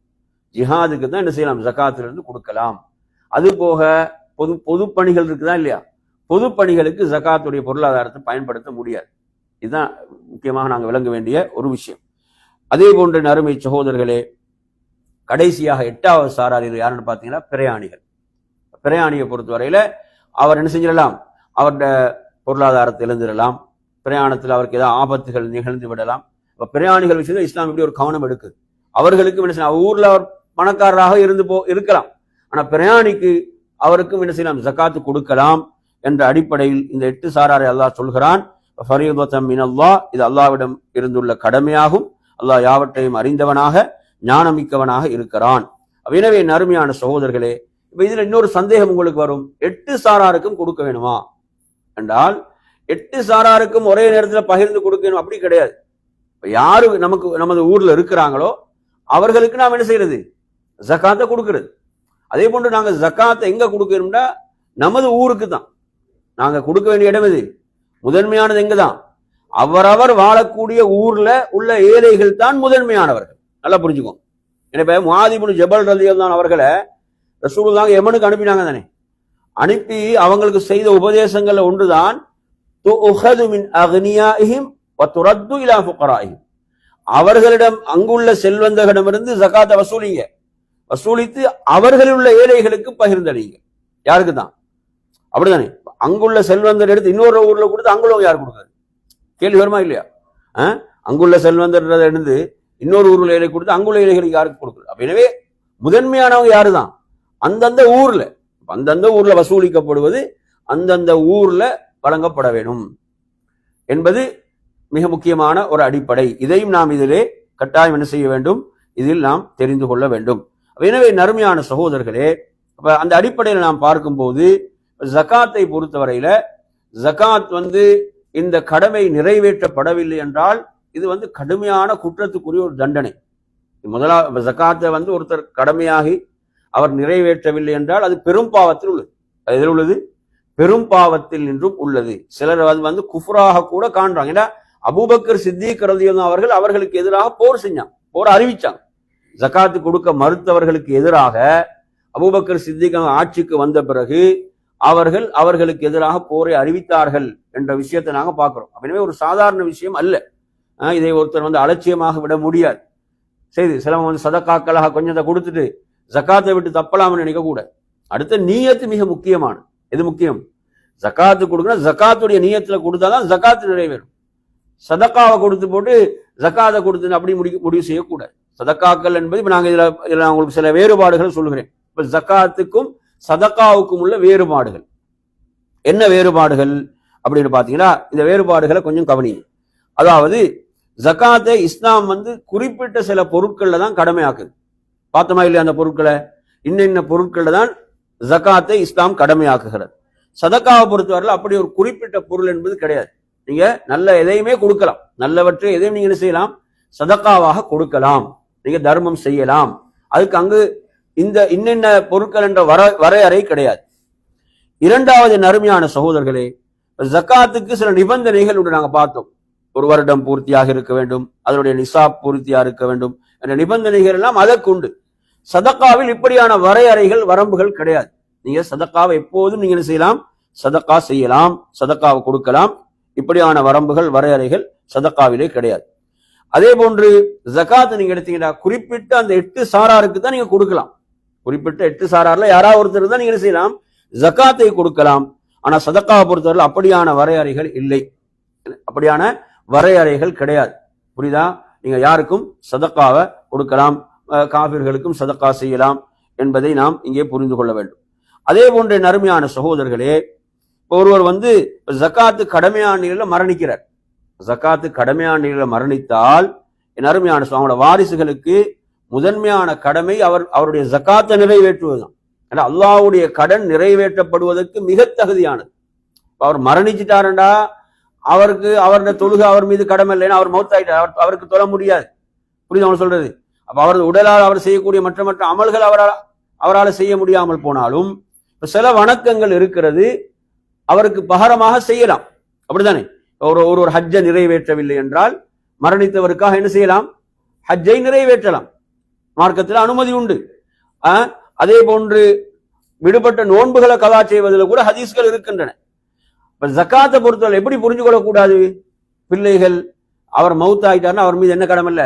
ஜிஹாதுக்கு தான் என்ன செய்யலாம்? ஜகாத்திலிருந்து கொடுக்கலாம். அது போக பொது பணிகள் இருக்குதா இல்லையா? பொது பணிகளுக்கு ஜகாத்துடைய பொருளாதாரத்தை பயன்படுத்த முடியாது. இதுதான் முக்கியமாக நாங்கள் விளங்க வேண்டிய ஒரு விஷயம். அதே போன்ற அருமை சகோதரர்களே, கடைசியாக எட்டாவது சாரார் யாருன்னு பார்த்தீங்கன்னா பிரயாணிகள். பிரயாணியை பொறுத்தவரையில அவர் என்ன செஞ்சிடலாம்? அவருடைய பொருளாதாரத்தை இழந்துடலாம், பிரயாணத்தில் அவருக்கு ஏதாவது ஆபத்துகள் நிகழ்ந்து விடலாம். பிரயாணிகள் விஷயத்தில் இஸ்லாம் இப்படி ஒரு கவனம் எடுக்குது. அவர்களுக்கும் என்ன செய்யலாம்? ஊர்ல அவர் பணக்காரராக இருக்கலாம், ஆனா பிரயாணிக்கு அவருக்கும் என்ன செய்யலாம்? ஜகாத்து கொடுக்கலாம் என்ற அடிப்படையில் இந்த 8 சாராரை அல்லாஹ் சொல்கிறான். ஃபரீதத்தம் மினல்லாஹ், இது அல்லாஹ்விடம் இருந்துள்ள கடமையாகும். அல்லாஹ் யாவற்றையும் அறிந்தவனாக ஞானமிக்கவனாக இருக்கிறான். எனவே அருமையான சகோதரர்களே, இப்ப இதுல இன்னொரு சந்தேகம் உங்களுக்கு வரும், 8 சாராருக்கும் கொடுக்க வேணுமா என்றால், 8 சாராருக்கும் ஒரே நேரத்தில் பகிர்ந்து கொடுக்கணும் அப்படி கிடையாது. யாரு நமது ஊர்ல இருக்கிறாங்களோ அவர்களுக்கு நாம் என்ன செய்யறது? ஜகாத்தை கொடுக்கிறது. அதே போன்று நாங்க ஜகாத்தை எங்க கொடுக்கணும்னா நமது ஊருக்கு தான். நாங்க கொடுக்க வேண்டிய இடம் எது? முதன்மையானது எங்கதான்? அவரவர் வாழக்கூடிய ஊர்ல உள்ள ஏழைகள் தான் முதன்மையானவர்கள். நல்லா புரிஞ்சுக்கோங்க. எனவே முஆத் இப்னு ஜபல் ரலியல்லாஹு அவர்களை ரசூலுல்லாஹ் யமனுக்கு அனுப்பினாங்க தானே. அனுப்பி அவங்களுக்கு செய்த உபதேசங்கள்ல ஒன்றுதான் துஉஹது மின் அக்னியாஇஹிம் வ துரத்து இலா ஃபுகராஇஹிம். அவர்களிடம் அங்குள்ள செல்வந்தர்களிடமிருந்து ஜகாத்தை வசூலிங்க, வசூலித்து அவர்களில் உள்ள ஏழைகளுக்கு பகிர்ந்தளிங்க. யாருக்கு தான்? அப்படிதானே. அங்குள்ள செல்வந்தர் எடுத்து இன்னொரு ஊர்ல கொடுத்து அங்குள்ள யார் கொடுக்குறது? கேள்வி வருமா இல்லையா? அங்குள்ள செல்வந்தர் எடுத்து இன்னொரு ஊர்ல ஏழை கொடுத்து அங்குள்ள ஏழைகளுக்கு யாருக்கு கொடுக்குறது? எனவே முதன்மையானவங்க யாரு தான்? அந்தந்த ஊர்ல வசூலிக்கப்படுவது அந்தந்த ஊர்ல வழங்கப்பட வேண்டும் என்பது மிக முக்கியமான ஒரு அடிப்படை. இதையும் நாம் இதிலே கட்டாயம் என்ன செய்ய வேண்டும்? இதில் நாம் தெரிந்து கொள்ள வேண்டும். எனவே நறுமையான சகோதரர்களே, அந்த அடிப்படையில் நாம் பார்க்கும்போது ஜகாத்தை பொறுத்தவரையில ஜகாத் இந்த கடமை நிறைவேற்றப்படவில்லை என்றால் இது கடுமையான குற்றத்துக்குரிய ஒரு தண்டனை. முதலாவது ஜகாத்தை ஒருத்தர் கடமையாகி அவர் நிறைவேற்றவில்லை என்றால் அது பெரும் பாவத்தில் உள்ளது. எதில் உள்ளது? பெரும் பாவத்தில் நின்றும் உள்ளது. சிலர் குஃப்ராக கூட காண்றாங்க. ஏன்னா அபூபக்கர் சித்திக் ரலியல்லாஹு அவர்கள் அவர்களுக்கு எதிராக போர் செஞ்சாங்க, போர் அறிவிச்சாங்க. ஜகாத்து கொடுக்க மறுத்தவர்களுக்கு எதிராக அபூபக்கர் சித்திக் ஆட்சிக்கு வந்த பிறகு அவர்களுக்கு எதிராக போரை அறிவித்தார்கள் என்ற விஷயத்தை நாங்க பார்க்கிறோம். எனவே ஒரு சாதாரண விஷயம் அல்ல. இதை ஒருத்தர் அலட்சியமாக விட முடியாது. செய்து சிலவங்க சதக்காக்களாக கொஞ்சத்தை கொடுத்துட்டு ஜகாத்தை விட்டு தப்பலாம்னு நினைக்க கூட. அடுத்த நீயத்து மிக முக்கியமானது. எது முக்கியம்? ஜகாத்து கொடுக்கணும். ஜகாத்துடைய நீயத்துல கொடுத்தாதான் ஜகாத்து நிறைவேறும். சதக்காவை கொடுத்து போட்டு ஜகாத்தை கொடுத்து அப்படி முடிவு செய்யக்கூடாது. சதக்காக்கள் என்பது இப்ப நாங்க இதுல உங்களுக்கு சில வேறுபாடுகள் சொல்லுகிறேன். இப்ப ஜகாத்துக்கும் சதக்காவுக்கும் உள்ள வேறுபாடுகள் என்ன வேறுபாடுகள் அப்படின்னு பாத்தீங்கன்னா, இந்த வேறுபாடுகளை கொஞ்சம் கவனிங்க. அதாவது ஜகாத்தை இஸ்லாம் குறிப்பிட்ட சில பொருட்கள்ல தான் கடமையாக்குது. பார்த்தோமா இல்லையா? அந்த பொருட்களை இன்ன பொருட்கள்ல தான் ஜகாத்தை இஸ்லாம் கடமையாக்குகிறது. சதக்காவை பொறுத்தவரையில் அப்படி ஒரு குறிப்பிட்ட பொருள் என்பது கிடையாது. நீங்க நல்ல எதையுமே கொடுக்கலாம், நல்லவற்றை எதையும் நீங்க என்ன செய்யலாம்? சதக்காவாக கொடுக்கலாம், நீங்க தர்மம் செய்யலாம். அதுக்கு அங்கு இந்த இன்னென்ன பொருட்கள் என்ற வரையறை கிடையாது. இரண்டாவது நறுமையான சகோதரர்களே, ஜகாத்துக்கு சில நிபந்தனைகள் உண்டு. நாங்க பார்த்தோம், ஒரு வருடம் பூர்த்தியாக இருக்க வேண்டும், அதனுடைய நிசாப் பூர்த்தியாக இருக்க வேண்டும் என்ற நிபந்தனைகள் எல்லாம் அதற்கு உண்டு. சதக்காவில் இப்படியான வரையறைகள் வரம்புகள் கிடையாது. நீங்க சதக்காவை எப்போதும் நீங்க என்ன செய்யலாம்? சதக்கா செய்யலாம், சதக்காவை கொடுக்கலாம். இப்படியான வரம்புகள் வரையறைகள் சதக்காவிலே கிடையாது. அதே போன்று ஜகாத் நீங்க எடுத்தீங்கன்னா குறிப்பிட்ட அந்த 8 சாராருக்கு தான் நீங்க கொடுக்கலாம். குறிப்பிட்ட 8 சாரார்ல யாராவது ஒருத்தர் தான் நீங்க என்ன செய்யலாம்? ஜகாத்தை கொடுக்கலாம். ஆனா சதக்காவை பொறுத்தவரை அப்படியான வரையறைகள் இல்லை, அப்படியான வரையறைகள் கிடையாது. புரியுதா? நீங்க யாருக்கும் சதக்காவை கொடுக்கலாம், காபிர்களுக்கும் சதக்கா செய்யலாம் என்பதை நாம் இங்கே புரிந்து கொள்ள வேண்டும். அதே போன்ற நறுமையான சகோதரர்களே, ஒருவர் ஜகாத்து கடமையான நிலையில மரணிக்கிறார். ஜகாத்து கடமையான நிலையில மரணித்தால் நறுமையான அவங்களோட வாரிசுகளுக்கு முதன்மையான கடமை அவருடைய ஜகாத்தை நிறைவேற்றுவதுதான். அல்லாஹ்வுடைய கடன் நிறைவேற்றப்படுவதற்கு மிக தகுதியானது. அவர் மரணிச்சிட்டாருண்டா அவருடைய தொழுகை அவர் மீது கடமை இல்லைன்னா அவர் மௌத்தாயிட்டார், அவருக்கு தொழ முடியாது. புரியுது அவங்க சொல்றது? அப்ப அவரது உடலால் அவர் செய்யக்கூடிய மற்ற மற்ற அமல்கள் அவரால் செய்ய முடியாமல் போனாலும் சில வணக்கங்கள் இருக்கிறது, அவருக்கு பகரமாக செய்யலாம். அப்படித்தானே? ஒரு ஹஜ்ஜை நிறைவேற்றவில்லை என்றால் மரணித்தவருக்காக என்ன செய்யலாம்? ஹஜ்ஜை நிறைவேற்றலாம். மார்க்கத்தில் அனுமதி உண்டு. அதே போன்று விடுபட்ட நோன்புகளை கலா செய்வதில் கூட ஹதீஸ்கள் இருக்கின்றன. ஜகாத்தை பொறுத்தவரை எப்படி புரிஞ்சு கொள்ளக்கூடாது? பிள்ளைகள் அவர் மவுத் ஆயிட்டார்னா அவர் மீது என்ன கடமை இல்ல?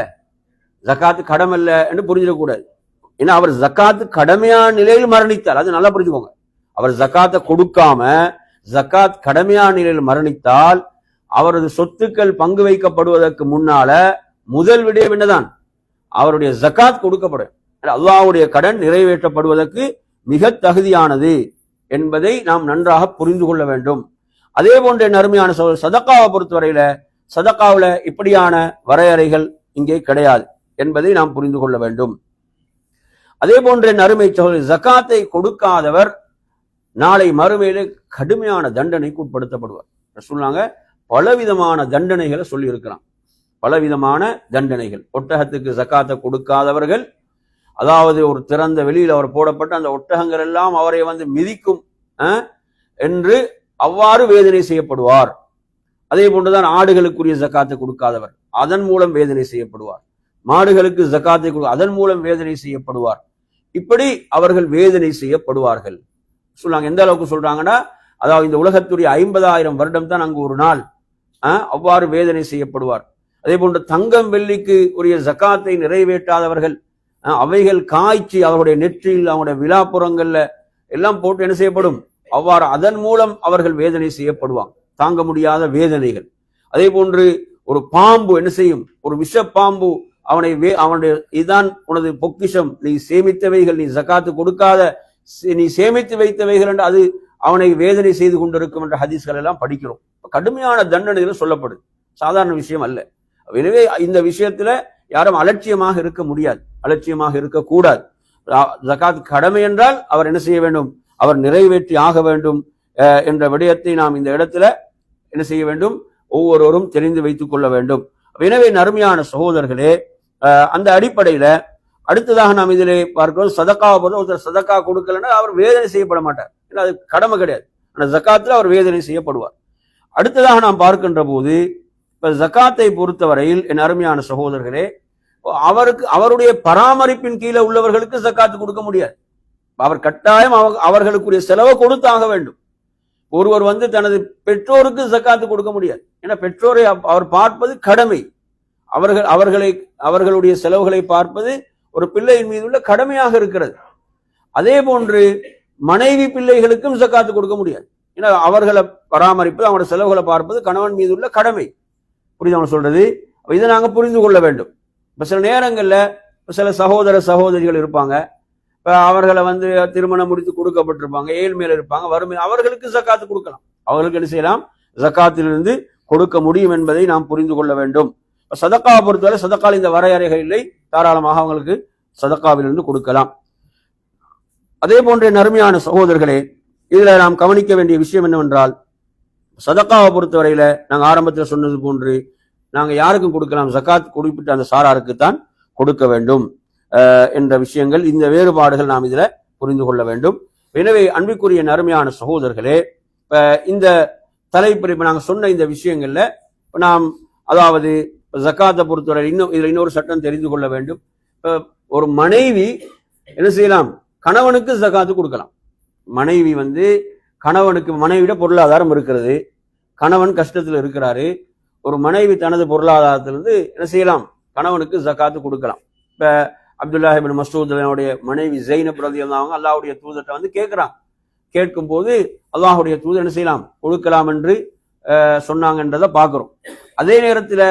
ஜகாத்து கடமை இல்ல என்று புரிஞ்சிடக்கூடாது. ஏன்னா அவர் ஜகாத்து கடமையான நிலையில் மரணித்தார். அது நல்லா புரிஞ்சுக்கோங்க. அவர் ஜகாத்தை கொடுக்காம ஜகாத் கடமையான நிலையில் மரணித்தால் அவரது சொத்துக்கள் பங்கு வைக்கப்படுவதற்கு முன்னால முதல் விடயம் என்னதான்? அவருடைய ஜகாத் கொடுக்கப்படும். அல்லாஹ்வுடைய கடன் நிறைவேற்றப்படுவதற்கு மிக தகுதியானது என்பதை நாம் நன்றாக புரிந்து கொள்ள வேண்டும். அதே போன்ற நறுமையான சதக்காவை பொறுத்தவரையில சதக்காவுல இப்படியான வரையறைகள் இங்கே கிடையாது என்பதை நாம் புரிந்து கொள்ள வேண்டும். அதே போன்ற நறுமை ஜகாத்தை கொடுக்காதவர் நாளை மறுமையில கடுமையான தண்டனைக்கு உட்படுத்தப்படுவார். சொன்னாங்க பலவிதமான தண்டனைகளை சொல்லி இருக்கிறான். பலவிதமான தண்டனைகள். ஒட்டகத்துக்கு ஜகாத்தை கொடுக்காதவர்கள், அதாவது ஒரு திறந்த வெளியில் அவர் போடப்பட்ட அந்த ஒட்டகங்கள் எல்லாம் அவரை மிதிக்கும் என்று அவ்வாறு வேதனை செய்யப்படுவார். அதே போன்றுதான் ஆடுகளுக்குரிய ஜக்காத்தை கொடுக்காதவர் அதன் மூலம் வேதனை செய்யப்படுவார். மாடுகளுக்கு ஜக்காத்தை அதன் மூலம் வேதனை செய்யப்படுவார். இப்படி அவர்கள் வேதனை செய்யப்படுவார்கள் சொல்றாங்க. எந்த அளவுக்கு சொல்றாங்கன்னா, அதாவது இந்த உலகத்துடைய 50,000 வருடம் தான் அங்கு ஒரு நாள், அவ்வாறு வேதனை செய்யப்படுவார். அதே போன்று தங்கம் வெள்ளிக்கு உரிய ஜக்காத்தை நிறைவேற்றாதவர்கள் அவைகள் காய்ச்சி அவருடைய நெற்றியில் அவருடைய விழாப்புறங்கள்ல எல்லாம் போட்டு என்ன செய்யப்படும், அவ்வாறு அதன் மூலம் அவர்கள் வேதனை செய்யப்படுவாங்க, தாங்க முடியாத வேதனைகள். அதே போன்று ஒரு பாம்பு என்ன செய்யும், ஒரு விஷ பாம்பு அவனுடைய இதுதான் உனது பொக்கிஷம், நீ சேமித்தவைகள், நீ ஜக்காத்து கொடுக்காத நீ சேமித்து வைத்தவைகள் என்று அது அவனை வேதனை செய்து கொண்டிருக்கும் என்ற ஹதீஸ்கள் எல்லாம் படிக்கிறோம். கடுமையான தண்டனைகள் சொல்லப்படுது, சாதாரண விஷயம் அல்ல. எனவே இந்த விஷயத்துல யாரும் அலட்சியமாக இருக்க முடியாது, அலட்சியமாக இருக்கக்கூடாது. ஜக்காத் கடமை என்றால் அவர் என்ன செய்ய வேண்டும், அவர் நிறைவேற்றி ஆக வேண்டும் என்ற விடயத்தை நாம் இந்த இடத்துல என்ன செய்ய வேண்டும், ஒவ்வொருவரும் தெரிந்து வைத்துக் கொள்ள வேண்டும். எனவே நறுமையான சகோதரர்களே, அந்த அடிப்படையில அடுத்ததாக நாம் இதிலே பார்க்கிறோம், சதக்காவை பொறுத்த ஒருத்தர் சதக்கா கொடுக்கலன்னா அவர் வேதனை செய்யப்பட மாட்டார், அது கடமை கிடையாது. ஆனால் ஜக்காத்துல அவர் வேதனை செய்யப்படுவார். அடுத்ததாக நாம் பார்க்கின்ற போது இப்ப ஜக்காத்தை பொறுத்தவரையில் என் அருமையான சகோதரர்களே, அவருடைய பராமரிப்பின் கீழே உள்ளவர்களுக்கு ஜக்காத்து கொடுக்க முடியாது. அவர் கட்டாயம் அவர்களுக்குரிய செலவை கொடுத்தாக வேண்டும். ஒருவர் தனது பெற்றோருக்கு ஜக்காத்து கொடுக்க முடியாது. ஏன்னா பெற்றோரை அவர் பார்ப்பது கடமை, அவர்களுடைய செலவுகளை பார்ப்பது ஒரு பிள்ளையின் மீது உள்ள கடமையாக இருக்கிறது. அதே போன்று மனைவி பிள்ளைகளுக்கும் ஜக்காத்து கொடுக்க முடியாது. ஏன்னா அவர்களை பராமரிப்பது, அவங்களோட செலவுகளை பார்ப்பது கணவன் மீது உள்ள கடமை. புரியுது சொல்றது? இதை நாங்க புரிந்து கொள்ள வேண்டும். இப்ப சில நேரங்கள்ல சில சகோதர சகோதரிகள் இருப்பாங்க, இப்ப அவர்களை திருமணம் முடித்து கொடுக்கப்பட்டிருப்பாங்க, ஏழ்மையில இருப்பாங்க, வறுமை, அவர்களுக்கு ஜக்காத்து கொடுக்கலாம். அவர்களுக்கு என்ன செய்யலாம், ஜக்காத்திலிருந்து கொடுக்க முடியும் என்பதை நாம் புரிந்து கொள்ள வேண்டும். சதக்காவை பொறுத்தவரை சதக்கால் இந்த வரையறைகள் இல்லை, தாராளமாக அவங்களுக்கு சதக்காவிலிருந்து கொடுக்கலாம். அதே போன்ற நறுமையான சகோதரர்களே, இதுல நாம் கவனிக்க வேண்டிய விஷயம் என்னவென்றால், சதக்காவை பொறுத்தவரையில நாங்கள் ஆரம்பத்தில் சொன்னது போன்று நாங்க யாருக்கும் கொடுக்கலாம், ஜக்காத் குறிப்பிட்ட அந்த சாராருக்கு தான் கொடுக்க வேண்டும் என்ற விஷயங்கள், இந்த வேறுபாடுகள் நாம் இதுல புரிந்து கொள்ள வேண்டும். எனவே அன்பிற்குரிய நறுமையான சகோதரர்களே, இந்த தலைப்பு இப்ப நாங்க சொன்ன இந்த விஷயங்கள்ல நாம் அதாவது ஜக்காத்தை பொறுத்தவரை இதுல இன்னொரு சட்டம் தெரிந்து கொள்ள வேண்டும். ஒரு மனைவி என்ன செய்யலாம், கணவனுக்கு ஜக்காத்து கொடுக்கலாம். மனைவி கணவனுக்கு, மனைவிட பொருளாதாரம் இருக்கிறது, கணவன் கஷ்டத்தில் இருக்கிறாரு, ஒரு மனைவி தனது பொருளாதாரத்திலிருந்து என்ன செய்யலாம், கணவனுக்கு ஜக்காத்து கொடுக்கலாம். இப்ப அப்துல்லாஹ் இப்னு மஸ்ஊதுடைய மனைவி ஜைனப் ரலியல்லாஹு அன்ஹா அல்லாஹ்வுடைய தூதர்ட்ட கேட்கிறான். கேட்கும் போது அல்லாஹ்வுடைய தூதர் என்ன செய்யலாம், கொடுக்கலாம் என்று சொன்னாங்கன்றதை பார்க்கிறோம். அதே நேரத்தில்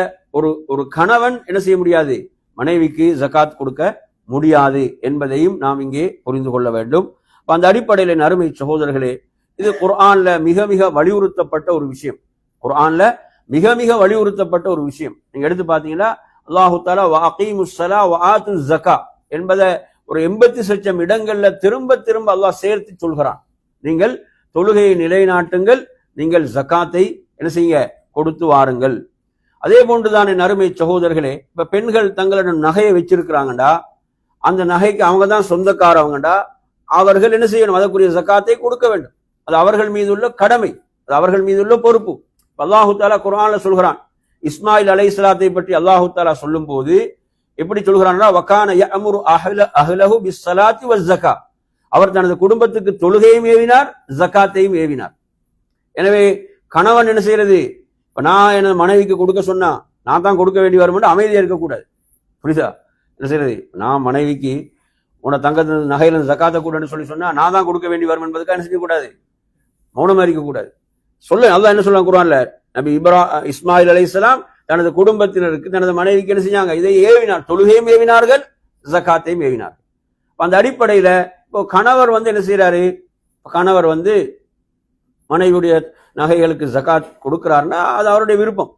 ஒரு கணவன் என்ன செய்ய முடியாது, மனைவிக்கு ஜக்காத் கொடுக்க முடியாது என்பதையும் நாம் இங்கே புரிந்து கொள்ள வேண்டும். அந்த அடிப்படையில் அருமை சகோதரர்களே, இது குர்ஆன்ல மிக மிக வலியுறுத்தப்பட்ட ஒரு விஷயம். குர்ஆன்ல மிக மிக வலியுறுத்தப்பட்ட ஒரு விஷயம். நீங்க எடுத்து பார்த்தீங்கன்னா, அல்லாஹு தஆலா வஅகீமுஸ் ஸலா வஆத்துஸ் ஸக்கா என்பதை ஒரு 80 இடங்கள்ல திரும்ப திரும்ப அல்லாஹ் சேர்த்து சொல்கிறான். நீங்கள் தொழுகையை நிலைநாட்டுங்கள், நீங்கள் ஜக்காத்தை என்ன செய்ய, கொடுத்து வாருங்கள். அதே போன்றுதான் என் அருமை சகோதரர்களே, இப்ப பெண்கள் தங்களிடம் நகையை வச்சிருக்கிறாங்கடா, அந்த நகைக்கு அவங்க தான் சொந்தக்காரவங்கடா, அவர்கள் என்ன செய்யணும், அதற்குரிய ஜக்காத்தை கொடுக்க வேண்டும். அது அவர்கள் மீது உள்ள கடமை, அது அவர்கள் மீது உள்ள பொறுப்பு. அல்லாஹு தாலா குர்ஆன்ல சொல்கிறான், இஸ்மாயில் அலைஹிஸ்ஸலாத்தை பற்றி அல்லாஹு தாலா சொல்லும் போது எப்படி சொல்கிறான்னா, வகான யஅமுரு அஹ்லஹு பிஸ்ஸலாத்தி வஸ்ஸகா, அவர் தனது குடும்பத்துக்கு தொழுகையும் ஏவினார், ஜக்காத்தையும் ஏவினார். எனவே கணவன் என்ன செய்யறது, இப்ப நான் எனது மனைவிக்கு கொடுக்க சொன்னா நான் தான் கொடுக்க வேண்டி வரும் என்று அமைதியா இருக்கக்கூடாது. புரியுதா? என்ன செய்யறது, நான் மனைவிக்கு உன தங்கத்து நகையில ஜக்காத்தை கூடன்னு சொன்னா நான் தான் கொடுக்க வேண்டி வரும் என்பதுக்காக என்ன செய்யக்கூடாது, மௌனமா இருக்கக்கூடாது. அல்லாஹ் என்ன சொல்றான் குர்ஆன்ல, நபி இஸ்மாயில் அலைஹிஸ்ஸலாம் தனது குடும்பத்தினருக்கு தனது மனைவிக்கு என்ன செஞ்சாங்க, இதை ஏவினார், தொழுகையும் ஏவினார்கள், ஜக்காத்தையும் ஏவினார்கள். அந்த அடிப்படையில இப்போ கணவர் என்ன செய்யறாரு, கணவர் மனைவியுடைய நகைகளுக்கு ஜக்காத் கொடுக்கிறாருன்னா அது அவருடைய விருப்பம்.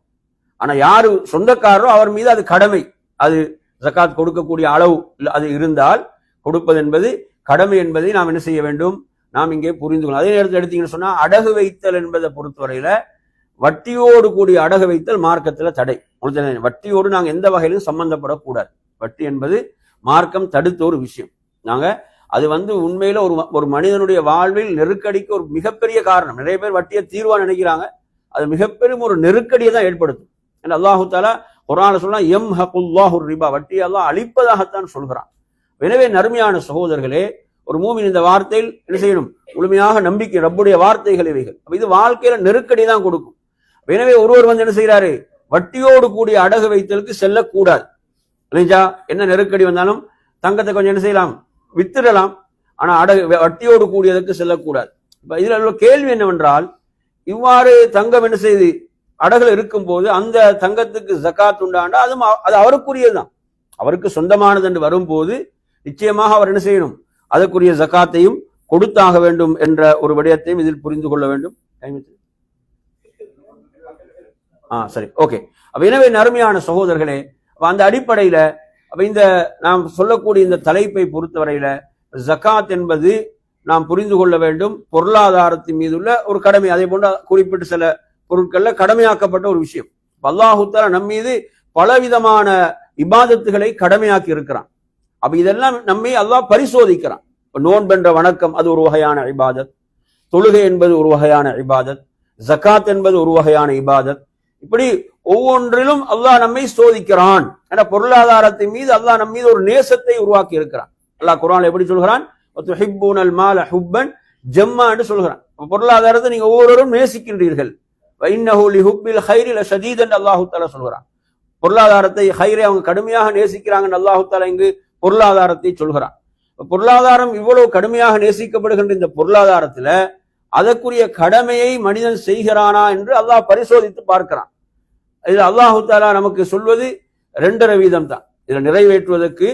ஆனா யாரு சொந்தக்காரரோ அவர் மீது அது கடமை, அது ஜக்காத் கொடுக்கக்கூடிய அளவு அது இருந்தால் கொடுப்பது என்பது கடமை என்பதை நாம் என்ன செய்ய வேண்டும், நாம் இங்கே புரிந்து கொள்ளலாம். அதே நேரத்தில் எடுத்தீங்கன்னு சொன்னா, அடகு வைத்தல் என்பதை பொறுத்தவரையில வட்டியோடு கூடிய அடகு வைத்தல் மார்க்கத்துல தடை. வட்டியோடு நாங்க எந்த வகையிலும் சம்பந்தப்படக்கூடாது. வட்டி என்பது மார்க்கம் தடுத்த ஒரு விஷயம். நாங்க அது உண்மையில ஒரு மனிதனுடைய வாழ்வில் நெருக்கடிக்கு ஒரு மிகப்பெரிய காரணம். நிறைய பேர் வட்டியை தீர்வா நினைக்கிறாங்க, அது மிகப்பெரும் ஒரு நெருக்கடியை தான் ஏற்படுத்தும். அல்லாஹு தஆலா குர்ஆன்ல சொன்னா யம்ஹகுல்லாஹு ரிபா, வட்டி அல்லாஹ் அழிப்பதாகத்தான் சொல்கிறான். எனவே நறுமையான சகோதரர்களே, ஒரு மூமின் இந்த வார்த்தையில் என்ன செய்யணும்? முழுமையாக நம்பிக்கை, ரப்புடைய வார்த்தைகள் இவைகள். இது வாழ்க்கையில நெருக்கடி தான் கொடுக்கும். எனவே ஒருவர் வந்து என்ன செய்யறாரு? வட்டியோடு கூடிய அடகு வைத்தலுக்கு செல்லக்கூடாது. இல்லைங்களா? என்ன நெருக்கடி வந்தாலும் தங்கத்தை கொஞ்சம் என்ன செய்யலாம்? வித்துடலாம். ஆனா அடகு வட்டியோடு கூடியதற்கு செல்லக்கூடாது. இப்ப இதுல உள்ள கேள்வி என்னவென்றால், இவ்வாறு தங்கம் என்ன செய்து அடகுல இருக்கும் போது அந்த தங்கத்துக்கு ஜகாத் உண்டாண்டா அது அவருக்குரியதுதான், அவருக்கு சொந்தமானது என்று வரும்போது நிச்சயமாக அவர் என்ன செய்யணும்? அதற்குரிய ஜகாத்தையும் கொடுத்தாக வேண்டும் என்ற ஒரு விடயத்தையும் இதில் புரிந்து கொள்ள வேண்டும். சரி, ஓகே. அப்ப எனவே நறுமையான சகோதரர்களே, அந்த அடிப்படையில இந்த நாம் சொல்லக்கூடிய இந்த தலைப்பை பொறுத்தவரையில ஜகாத் என்பது நாம் புரிந்து கொள்ள வேண்டும் பொருளாதாரத்தின் மீது உள்ள ஒரு கடமை. அதே போன்ற குறிப்பிட்ட சில பொருட்கள்ல கடமையாக்கப்பட்ட ஒரு விஷயம். அல்லாஹு தஆலா நம் மீது பலவிதமான இபாதத்துகளை கடமையாக்கி இருக்கிறான். அப்ப இதெல்லாம் நம்மை அல்லாஹ் பரிசோதிக்கிறான். நோன்பென்ற வணக்கம் அது ஒரு வகையான இபாதத், தொழுகை என்பது ஒரு வகையான இபாதத், ஜகாத் என்பது ஒரு வகையான இபாதத். இப்படி ஒவ்வொன்றிலும் அல்லாஹ் நம்மை சோதிக்கிறான். என பொருளாதாரத்தின் மீது அல்லாஹ் நம் மீது ஒரு நேசத்தை உருவாக்கி இருக்கிறான். அல்லாஹ் குர்ஆன்ல எப்படி சொல்கிறான்? துஹிப்பூனல் மால ஹுப்பன் ஜம்மா என்று சொல்கிறான். பொருளாதாரத்தை நீங்க ஒவ்வொருவரும் நேசிக்கின்றீர்கள். வஇன்னஹு லிஹுப்பில் கைரி லஷதீத் என்று அல்லாஹ் தஆலா சொல்கிறான். பொருளாதாரத்தை ஹைரை அவங்க கடுமையாக நேசிக்கிறாங்கன்னு அல்லாஹ் தஆலா இங்கு பொருளாதாரத்தை சொல்கிறான். பொருளாதாரம் இவ்வளவு கடுமையாக நேசிக்கப்படுகின்ற இந்த பொருளாதாரத்துல அதற்குரிய கடமையை மனிதன் செய்கிறானா என்று அல்லாஹ் பரிசோதித்து பார்க்கிறான். இதுல அல்லாஹு தஆலா நமக்கு சொல்வது 2.5% தான். இதுல நிறைவேற்றுவதற்கு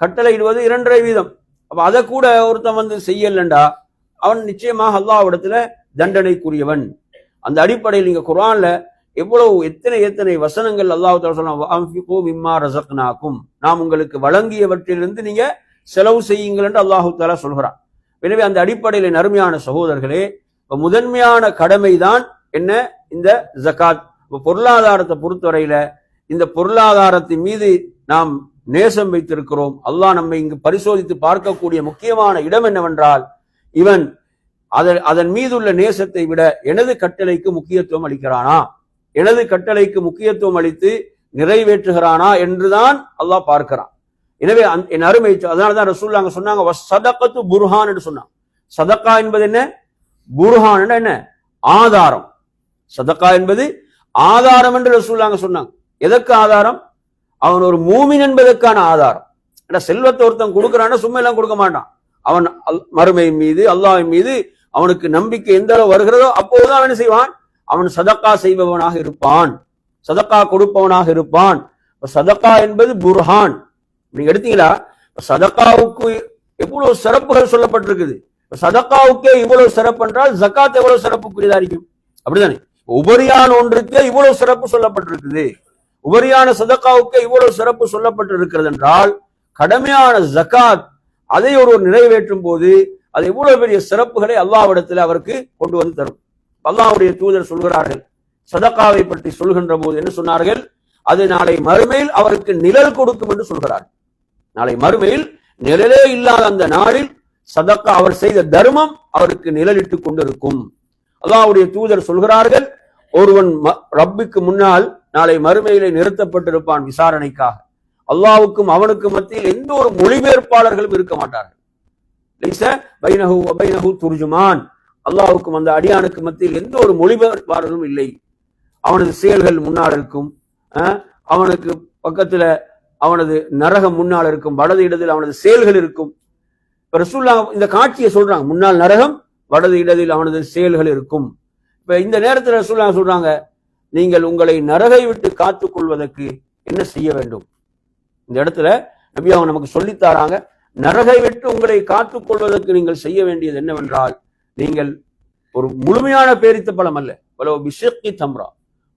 கட்டளையிடுவது 2.5%. அப்ப அதை கூட ஒருத்தன் வந்து செய்யலண்டா அவன் நிச்சயமாக அல்லாஹ்விடத்துல தண்டனைக்குரியவன். அந்த அடிப்படையில் நீங்க குர்ஆன்ல எவ்வளவு எத்தனை வசனங்கள் அல்லாஹ் தஆலா சொல்றான், அன்ஃபிகு மிம்மா ரஸக்னாகும், நாம் உங்களுக்கு வழங்கியவற்றிலிருந்து நீங்க செலவு செய்யுங்கள் என்று அல்லாஹ் தஆலா சொல்கிறான். எனவே அந்த அடிப்படையில் நறுமையான சகோதரர்களே, முதன்மையான கடமைதான் என்ன? இந்த ஜகாத். பொருளாதாரத்தை பொறுத்தவரையில இந்த பொருளாதாரத்தின் மீது நாம் நேசம் வைத்திருக்கிறோம். அல்லாஹ் நம்மை இங்கு பரிசோதித்து பார்க்கக்கூடிய முக்கியமான இடம் என்னவென்றால், இவன் அதன் மீது உள்ள நேசத்தை விட எனது கட்டளைக்கு முக்கியத்துவம் அளிக்கிறானா, எனது கட்டளைக்கு முக்கியத்துவம் அளித்து நிறைவேற்றுகிறானா என்றுதான் அல்லாஹ் பார்க்கிறான். எனவே என் அருமை, அதனாலதான் ரசூலுல்லாஹ் சொன்னாங்க வஸ்ஸதகத்து புர்ஹான் என்று சொன்னாங்க. சதகா என்பது என்ன? புர்ஹான் என்ன? ஆதாரம். சதகா என்பது ஆதாரம் என்று ரசூலுல்லாஹ் சொன்னாங்க. எதற்கு ஆதாரம்? அவன் ஒரு மூமின் என்பதற்கான ஆதாரம். செல்வத்தை ஒருத்தன் கொடுக்கிறான்னா சும்மா எல்லாம் கொடுக்க மாட்டான். அவன் மறுமை மீது அல்லாஹ்வின் மீது அவனுக்கு நம்பிக்கை எந்த அளவு வருகிறதோ அப்போதுதான் அவன் செய்வான், அவன் சதக்கா செய்பவனாக இருப்பான், சதக்கா கொடுப்பவனாக இருப்பான். சதக்கா என்பது புர்ஹான். நீங்க எடுத்தீங்களா? சதக்காவுக்கு எவ்வளவு சிறப்புகள் சொல்லப்பட்டிருக்குது. சதக்காவுக்கே இவ்வளவு சிறப்பு என்றால் ஜகாத் எவ்வளவு சிறப்புக்குரியதா இருக்கும்? அப்படிதானே? உபரியான ஒன்றுக்கே இவ்வளவு சிறப்பு சொல்லப்பட்டிருக்குது. உபரியான சதக்காவுக்கு இவ்வளவு சிறப்பு சொல்லப்பட்டிருக்கிறது என்றால் கடமையான ஜகாத் அதை ஒருவர் நிறைவேற்றும் போது அது இவ்வளவு பெரிய சிறப்புகளை அல்லாஹ்விடத்தில் அவருக்கு கொண்டு வந்து தரும். அல்லாஹ்வுடைய தூதர் சொல்கிறார்கள், சதக்காவை பற்றி சொல்கின்ற போது என்ன சொன்னார்கள்? அது நாளை மறுமையில் அவருக்கு நிழல் கொடுக்கும் என்று சொல்கிறார். நாளை மறுமையில் நிழலே இல்லாத அந்த நாளில் சதக்கா, அவர் செய்த தர்மம் அவருக்கு நிழலிட்டுக் கொண்டிருக்கும். அல்லாஹ்வுடைய தூதர் சொல்கிறார்கள், ஒருவன் ரப்புக்கு முன்னால் நாளை மறுமையிலே நிறுத்தப்பட்டிருப்பான் விசாரணைக்காக. அல்லாஹ்வுக்கும் அவனுக்கு மத்தியில் எந்த ஒரு மொழிபெயர்ப்பாளர்களும் இருக்க மாட்டார்கள். துர்ஜுமான், அல்லாஹ்வுக்கும் அந்த அடியானுக்கு மத்தியில் எந்த ஒரு மொழிபெயர்ப்பாளரும் இல்லை. அவனது செயல்கள் முன்னால் இருக்கும், அவனுக்கு பக்கத்துல அவனது நரகம் முன்னால் இருக்கும், வலது இடத்தில் அவனது செயல்கள் இருக்கும். இப்ப ரசூலுல்லாஹ் இந்த காட்சியை சொல்றாங்க, முன்னால் நரகம், வலது இடத்தில் அவனது செயல்கள் இருக்கும். இப்ப இந்த நேரத்தில் ரசூலுல்லாஹ் சொல்றாங்க, நீங்கள் உங்களை நரகை விட்டு காத்துக் கொள்வதற்கு என்ன செய்ய வேண்டும்? இந்த இடத்துல நபி அவங்க நமக்கு சொல்லித்தாராங்க, நரகை விட்டு உங்களை காத்துக் கொள்வதற்கு நீங்கள் செய்ய வேண்டியது என்னவென்றால், நீங்கள் ஒரு முழுமையான பேரித்த பழம் அல்ல, பிஷக்கி தம்ரா,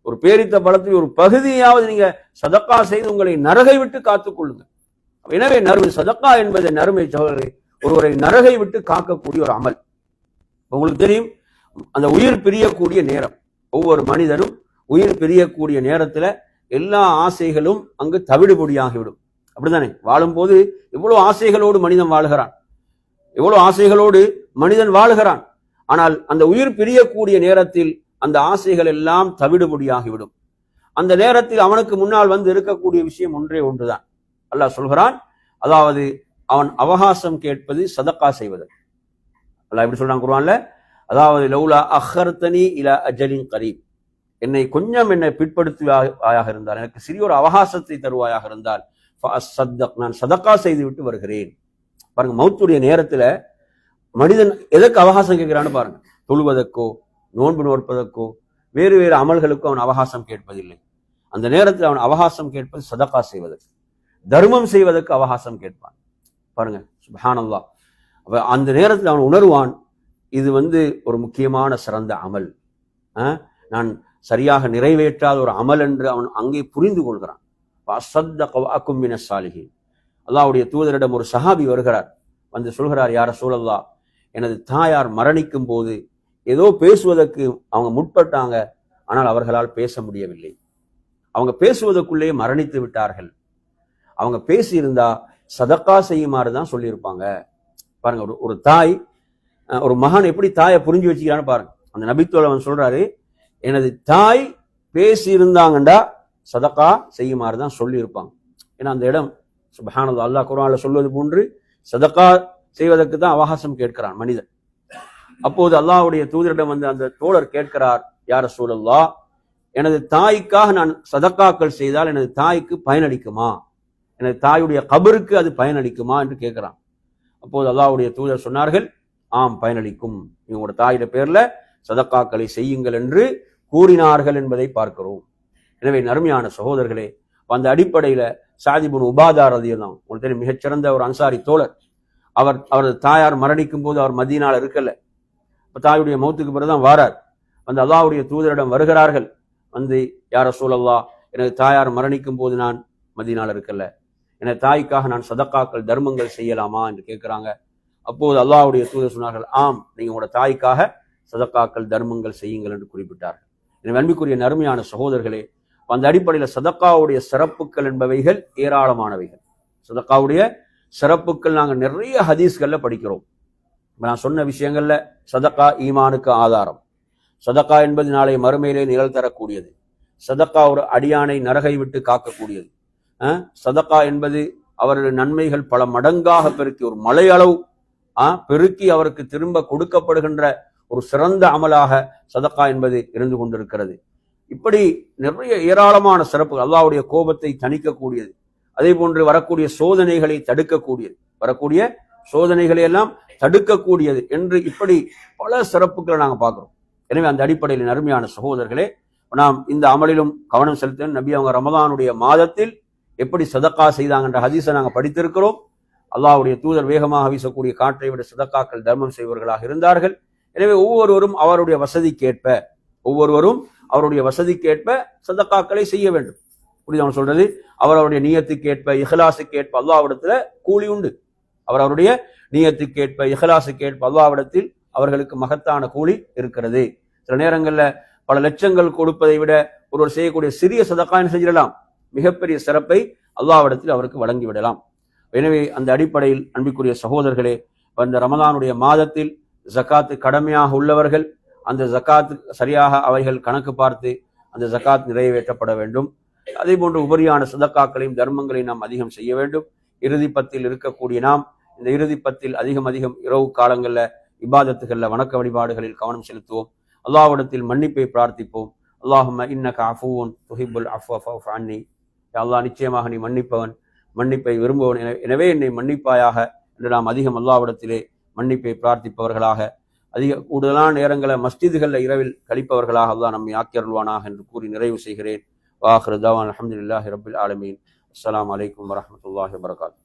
ஒரு பேரித்த பழத்தில் ஒரு பகுதியாவது நீங்க சதக்கா செய்து உங்களை நரகை விட்டு காத்துக் கொள்ளுங்க. எனவே சதக்கா என்பது நறுமை சகோதரரை ஒருவரை நரகை விட்டு காக்கக்கூடிய ஒரு அமல். உங்களுக்கு தெரியும், அந்த உயிர் பிரியக்கூடிய நேரம், ஒவ்வொரு மனிதனும் உயிர் பிரியக்கூடிய நேரத்துல எல்லா ஆசைகளும் அங்கு தவிடுபொடியாகிவிடும். அப்படித்தானே? வாழும்போது எவ்வளவு ஆசைகளோடு மனிதன் வாழ்கிறான், எவ்வளவு ஆசைகளோடு மனிதன் வாழ்கிறான். ஆனால் அந்த உயிர் பிரியக்கூடிய நேரத்தில் அந்த ஆசைகள் எல்லாம் தவிடுபொடியாகிவிடும். அந்த நேரத்தில் அவனுக்கு முன்னால் வந்து இருக்கக்கூடிய விஷயம் ஒன்றே ஒன்றுதான். அல்லாஹ் சொல்கிறான், அதாவது அவன் அவகாசம் கேட்பது சதக்கா செய்வது. அல்லாஹ் எப்படி சொல்றான் குர்ஆன்ல, அதாவது லௌலா அஹர்தனி இலா அஜலின் கரீப், என்னை பிற்படுத்துவாயாக இருந்தால், எனக்கு சிறிய ஒரு அவகாசத்தை தருவாயாக இருந்தால், நான் சதக்கா செய்து விட்டு வருகிறேன். பாருங்க, மௌத்துடைய நேரத்துல மனிதன் எதற்கு அவகாசம் கேட்கிறான்னு பாருங்க. தொழுவதற்கோ நோன்பு நோற்பதற்கோ வேறு வேறு அமல்களுக்கோ அவன் அவகாசம் கேட்பதில்லை. அந்த நேரத்தில் அவன் அவகாசம் கேட்பது சதக்கா செய்வதற்கு, தர்மம் செய்வதற்கு அவகாசம் கேட்பான். பாருங்க, சுப்ஹானல்லாஹ். அந்த நேரத்தில் அவன் உணர்வான், இது ஒரு முக்கியமான சிறந்த அமல், நான் சரியாக நிறைவேற்றாத ஒரு அமல் என்று அவன் அங்கே புரிந்து கொள்கிறான். அல்லாஹ்வுடைய தூதரிடம் ஒரு சஹாபி வருகிறார், வந்து சொல்கிறார், யா ரசூலல்லாஹ், எனது தாயார் மரணிக்கும் போது ஏதோ பேசுவதற்கு அவங்க முற்பட்டாங்க, ஆனால் அவர்களால் பேச முடியவில்லை. அவங்க பேசுவதற்குள்ளேயே மரணித்து விட்டார்கள். அவங்க பேசியிருந்தா சதக்கா செய்யுமாறு தான் சொல்லியிருப்பாங்க. பாருங்க, ஒரு தாய், ஒரு மகன் எப்படி தாயை புரிஞ்சு வச்சுக்கிறான்னு பாருங்க. அந்த நபித்தோழன் சொல்றாரு, எனது தாய் பேசி இருந்தாங்கண்டா சதக்கா செய்யுமாறு தான் சொல்லியிருப்பாங்க. ஏன்னா அந்த இடம் சுப்ஹானல்லாஹ், அல்லாஹ் குர்ஆன்ல சொல்வது போன்று சதக்கா செய்வதற்கு தான் அவகாசம் கேட்கிறான் மனிதன். அப்போது அல்லாஹ்வுடைய தூதரிடம் வந்து அந்த தோழர் கேட்கிறார், யா ரசூலல்லாஹ், எனது தாய்க்காக நான் சதக்காக்கள் செய்தால் எனது தாய்க்கு பயனளிக்குமா, எனது தாயுடைய கபருக்கு அது பயனளிக்குமா என்று கேட்கிறான். அப்போது அல்லாஹ்வுடைய தூதர் சொன்னார்கள், ஆம் பயனளிக்கும், உங்களோட தாயிட பேர்ல சதக்காக்களை செய்யுங்கள் என்று கூறினார்கள் என்பதை பார்க்கிறோம். எனவே நறுமையான சகோதரர்களே, அந்த அடிப்படையில ஸஅத் இப்னு உபாதா ரலியல்லாஹு அன்ஹு, உங்களுக்கு தெரியும், மிகச்சிறந்த ஒரு அன்சாரி தோழர். அவரது தாயார் மரணிக்கும் போது அவர் மதீனால இருக்கல. தாயுடைய மௌத்துக்கு பிறகுதான் வாரார். வந்து அல்லாஹ்வுடைய தூதரிடம் வருகிறார்கள். வந்து, யா ரசூலல்லாஹ், எனது தாயார் மரணிக்கும் போது நான் மதீனால இருக்கல, எனது தாய்க்காக நான் சதக்காக்கள் தர்மங்கள் செய்யலாமா என்று கேட்கிறாங்க. அப்போது அல்லாஹ்வுடைய தூதர் சொன்னார்கள், ஆம், நீங்க உங்களோட தாய்க்காக சதக்காக்கள் தர்மங்கள் செய்யுங்கள் என்று குறிப்பிட்டார்கள். எனவே அன்பிற்குரிய நறுமையான சகோதரர்களே, அந்த அடிப்படையில் சதக்காவுடைய சிறப்புகள் என்பவைகள் ஏராளமானவைகள். சதக்காவுடைய சிறப்புகள் நாங்கள் நிறைய ஹதீஸ்கள்ல படிக்கிறோம். நான் சொன்ன விஷயங்கள்ல சதக்கா ஈமானுக்கு ஆதாரம், சதக்கா என்பது நாளை மறுமையிலே நிழல் தரக்கூடியது, சதக்கா ஒரு அடியானை நரகை விட்டு காக்கக்கூடியது, சதக்கா என்பது அவருடைய நன்மைகள் பல மடங்காக பெருக்கி ஒரு மலையளவு பெருக்கி அவருக்கு திரும்ப கொடுக்கப்படுகின்ற ஒரு சிறந்த அமலாக சதக்கா என்பது இருந்து கொண்டிருக்கிறது. இப்படி நிறைய ஏராளமான சிறப்புகள். அல்லாஹ்வுடைய கோபத்தை தணிக்கக்கூடியது, அதே போன்று வரக்கூடிய சோதனைகளை தடுக்கக்கூடியது, வரக்கூடிய சோதனைகளை எல்லாம் தடுக்கக்கூடியது என்று இப்படி பல சிறப்புகளை நாங்கள் பார்க்கிறோம். எனவே அந்த அடிப்படையில் நறுமையான சகோதரர்களே, நாம் இந்த அமலிலும் கவனம் செலுத்த. நபி அவங்க ரமதானுடைய மாதத்தில் எப்படி சதக்கா செய்தாங்கன்ற ஹதீஸை நாங்கள் படித்திருக்கிறோம். அல்லாஹ்வுடைய தூதர் வேகமாக வீசக்கூடிய காற்றை விட சதக்காக்கள் தர்மம் செய்வர்களாக இருந்தார்கள். எனவே ஒவ்வொருவரும் அவருடைய வசதிக்கேற்ப சதக்காக்களை செய்ய வேண்டும். புரியுது சொல்றது? அவருடைய நியத்துக்கேற்ப இஹ்லாஸுக்கேற்ப அல்லாஹ்விடத்துல கூலி உண்டு. அவருடைய நியத்துக்கேற்ப இஹ்லாஸுக்கேற்ப அல்லாஹ்விடத்தில் அவர்களுக்கு மகத்தான கூலி இருக்கிறது. சில நேரங்கள்ல பல லட்சங்கள் கொடுப்பதை விட ஒருவர் செய்யக்கூடிய சிறிய சதக்கா செஞ்சிடலாம், மிகப்பெரிய சிறப்பை அல்லாஹ்விடத்தில் அவருக்கு வழங்கிவிடலாம். எனவே அந்த அடிப்படையில் அன்பிற்குரிய சகோதரர்களே, அந்த ரமதானுடைய மாதத்தில் ஜகாத்து கடமையாக உள்ளவர்கள் அந்த ஜகாத் சரியாக அவைகள் கணக்கு பார்த்து அந்த ஜகாத் நிறைவேற்றப்பட வேண்டும். அதே போன்று உபரியான சதக்காக்களையும் தர்மங்களையும் நாம் அதிகம் செய்ய வேண்டும். இறுதி பத்தில் இருக்கக்கூடிய நாம் இந்த இறுதி பத்தில் அதிகம் இரவு காலங்களில் இபாதத்துகளில் வணக்க வழிபாடுகளில் கவனம் செலுத்துவோம். அல்லாஹ்விடத்தில் மன்னிப்பை பிரார்த்திப்போம். அல்லாஹும்ம இன்னக அஃபூன் துஹிப்புல் அஃப்வ ஃபஅஃபு அன்னி. அல்லாஹ், நிச்சயமாக நீ மன்னிப்பவன், மன்னிப்பை விரும்புவன், எனவே என்னை மன்னிப்பாயாக என்று நாம் அதிகம் அல்லாஹ்விடத்திலே மன்னிப்பை பிரார்த்திப்பவர்களாக, கூடுதலான நேரங்களை மஸ்ஜிதுகளில் இரவில் கழிப்பவர்களாக அல்லாஹ் நம்மை ஆக்கியருள்வானாக என்று கூறி நிறைவு செய்கிறேன். வாஹிரு தஅவானா அல்ஹம்துலில்லாஹி ரப்பில் ஆலமீன். அஸ்ஸலாமு அலைக்கும் வரஹ்மத்துல்லாஹி வபரகாத்துஹு.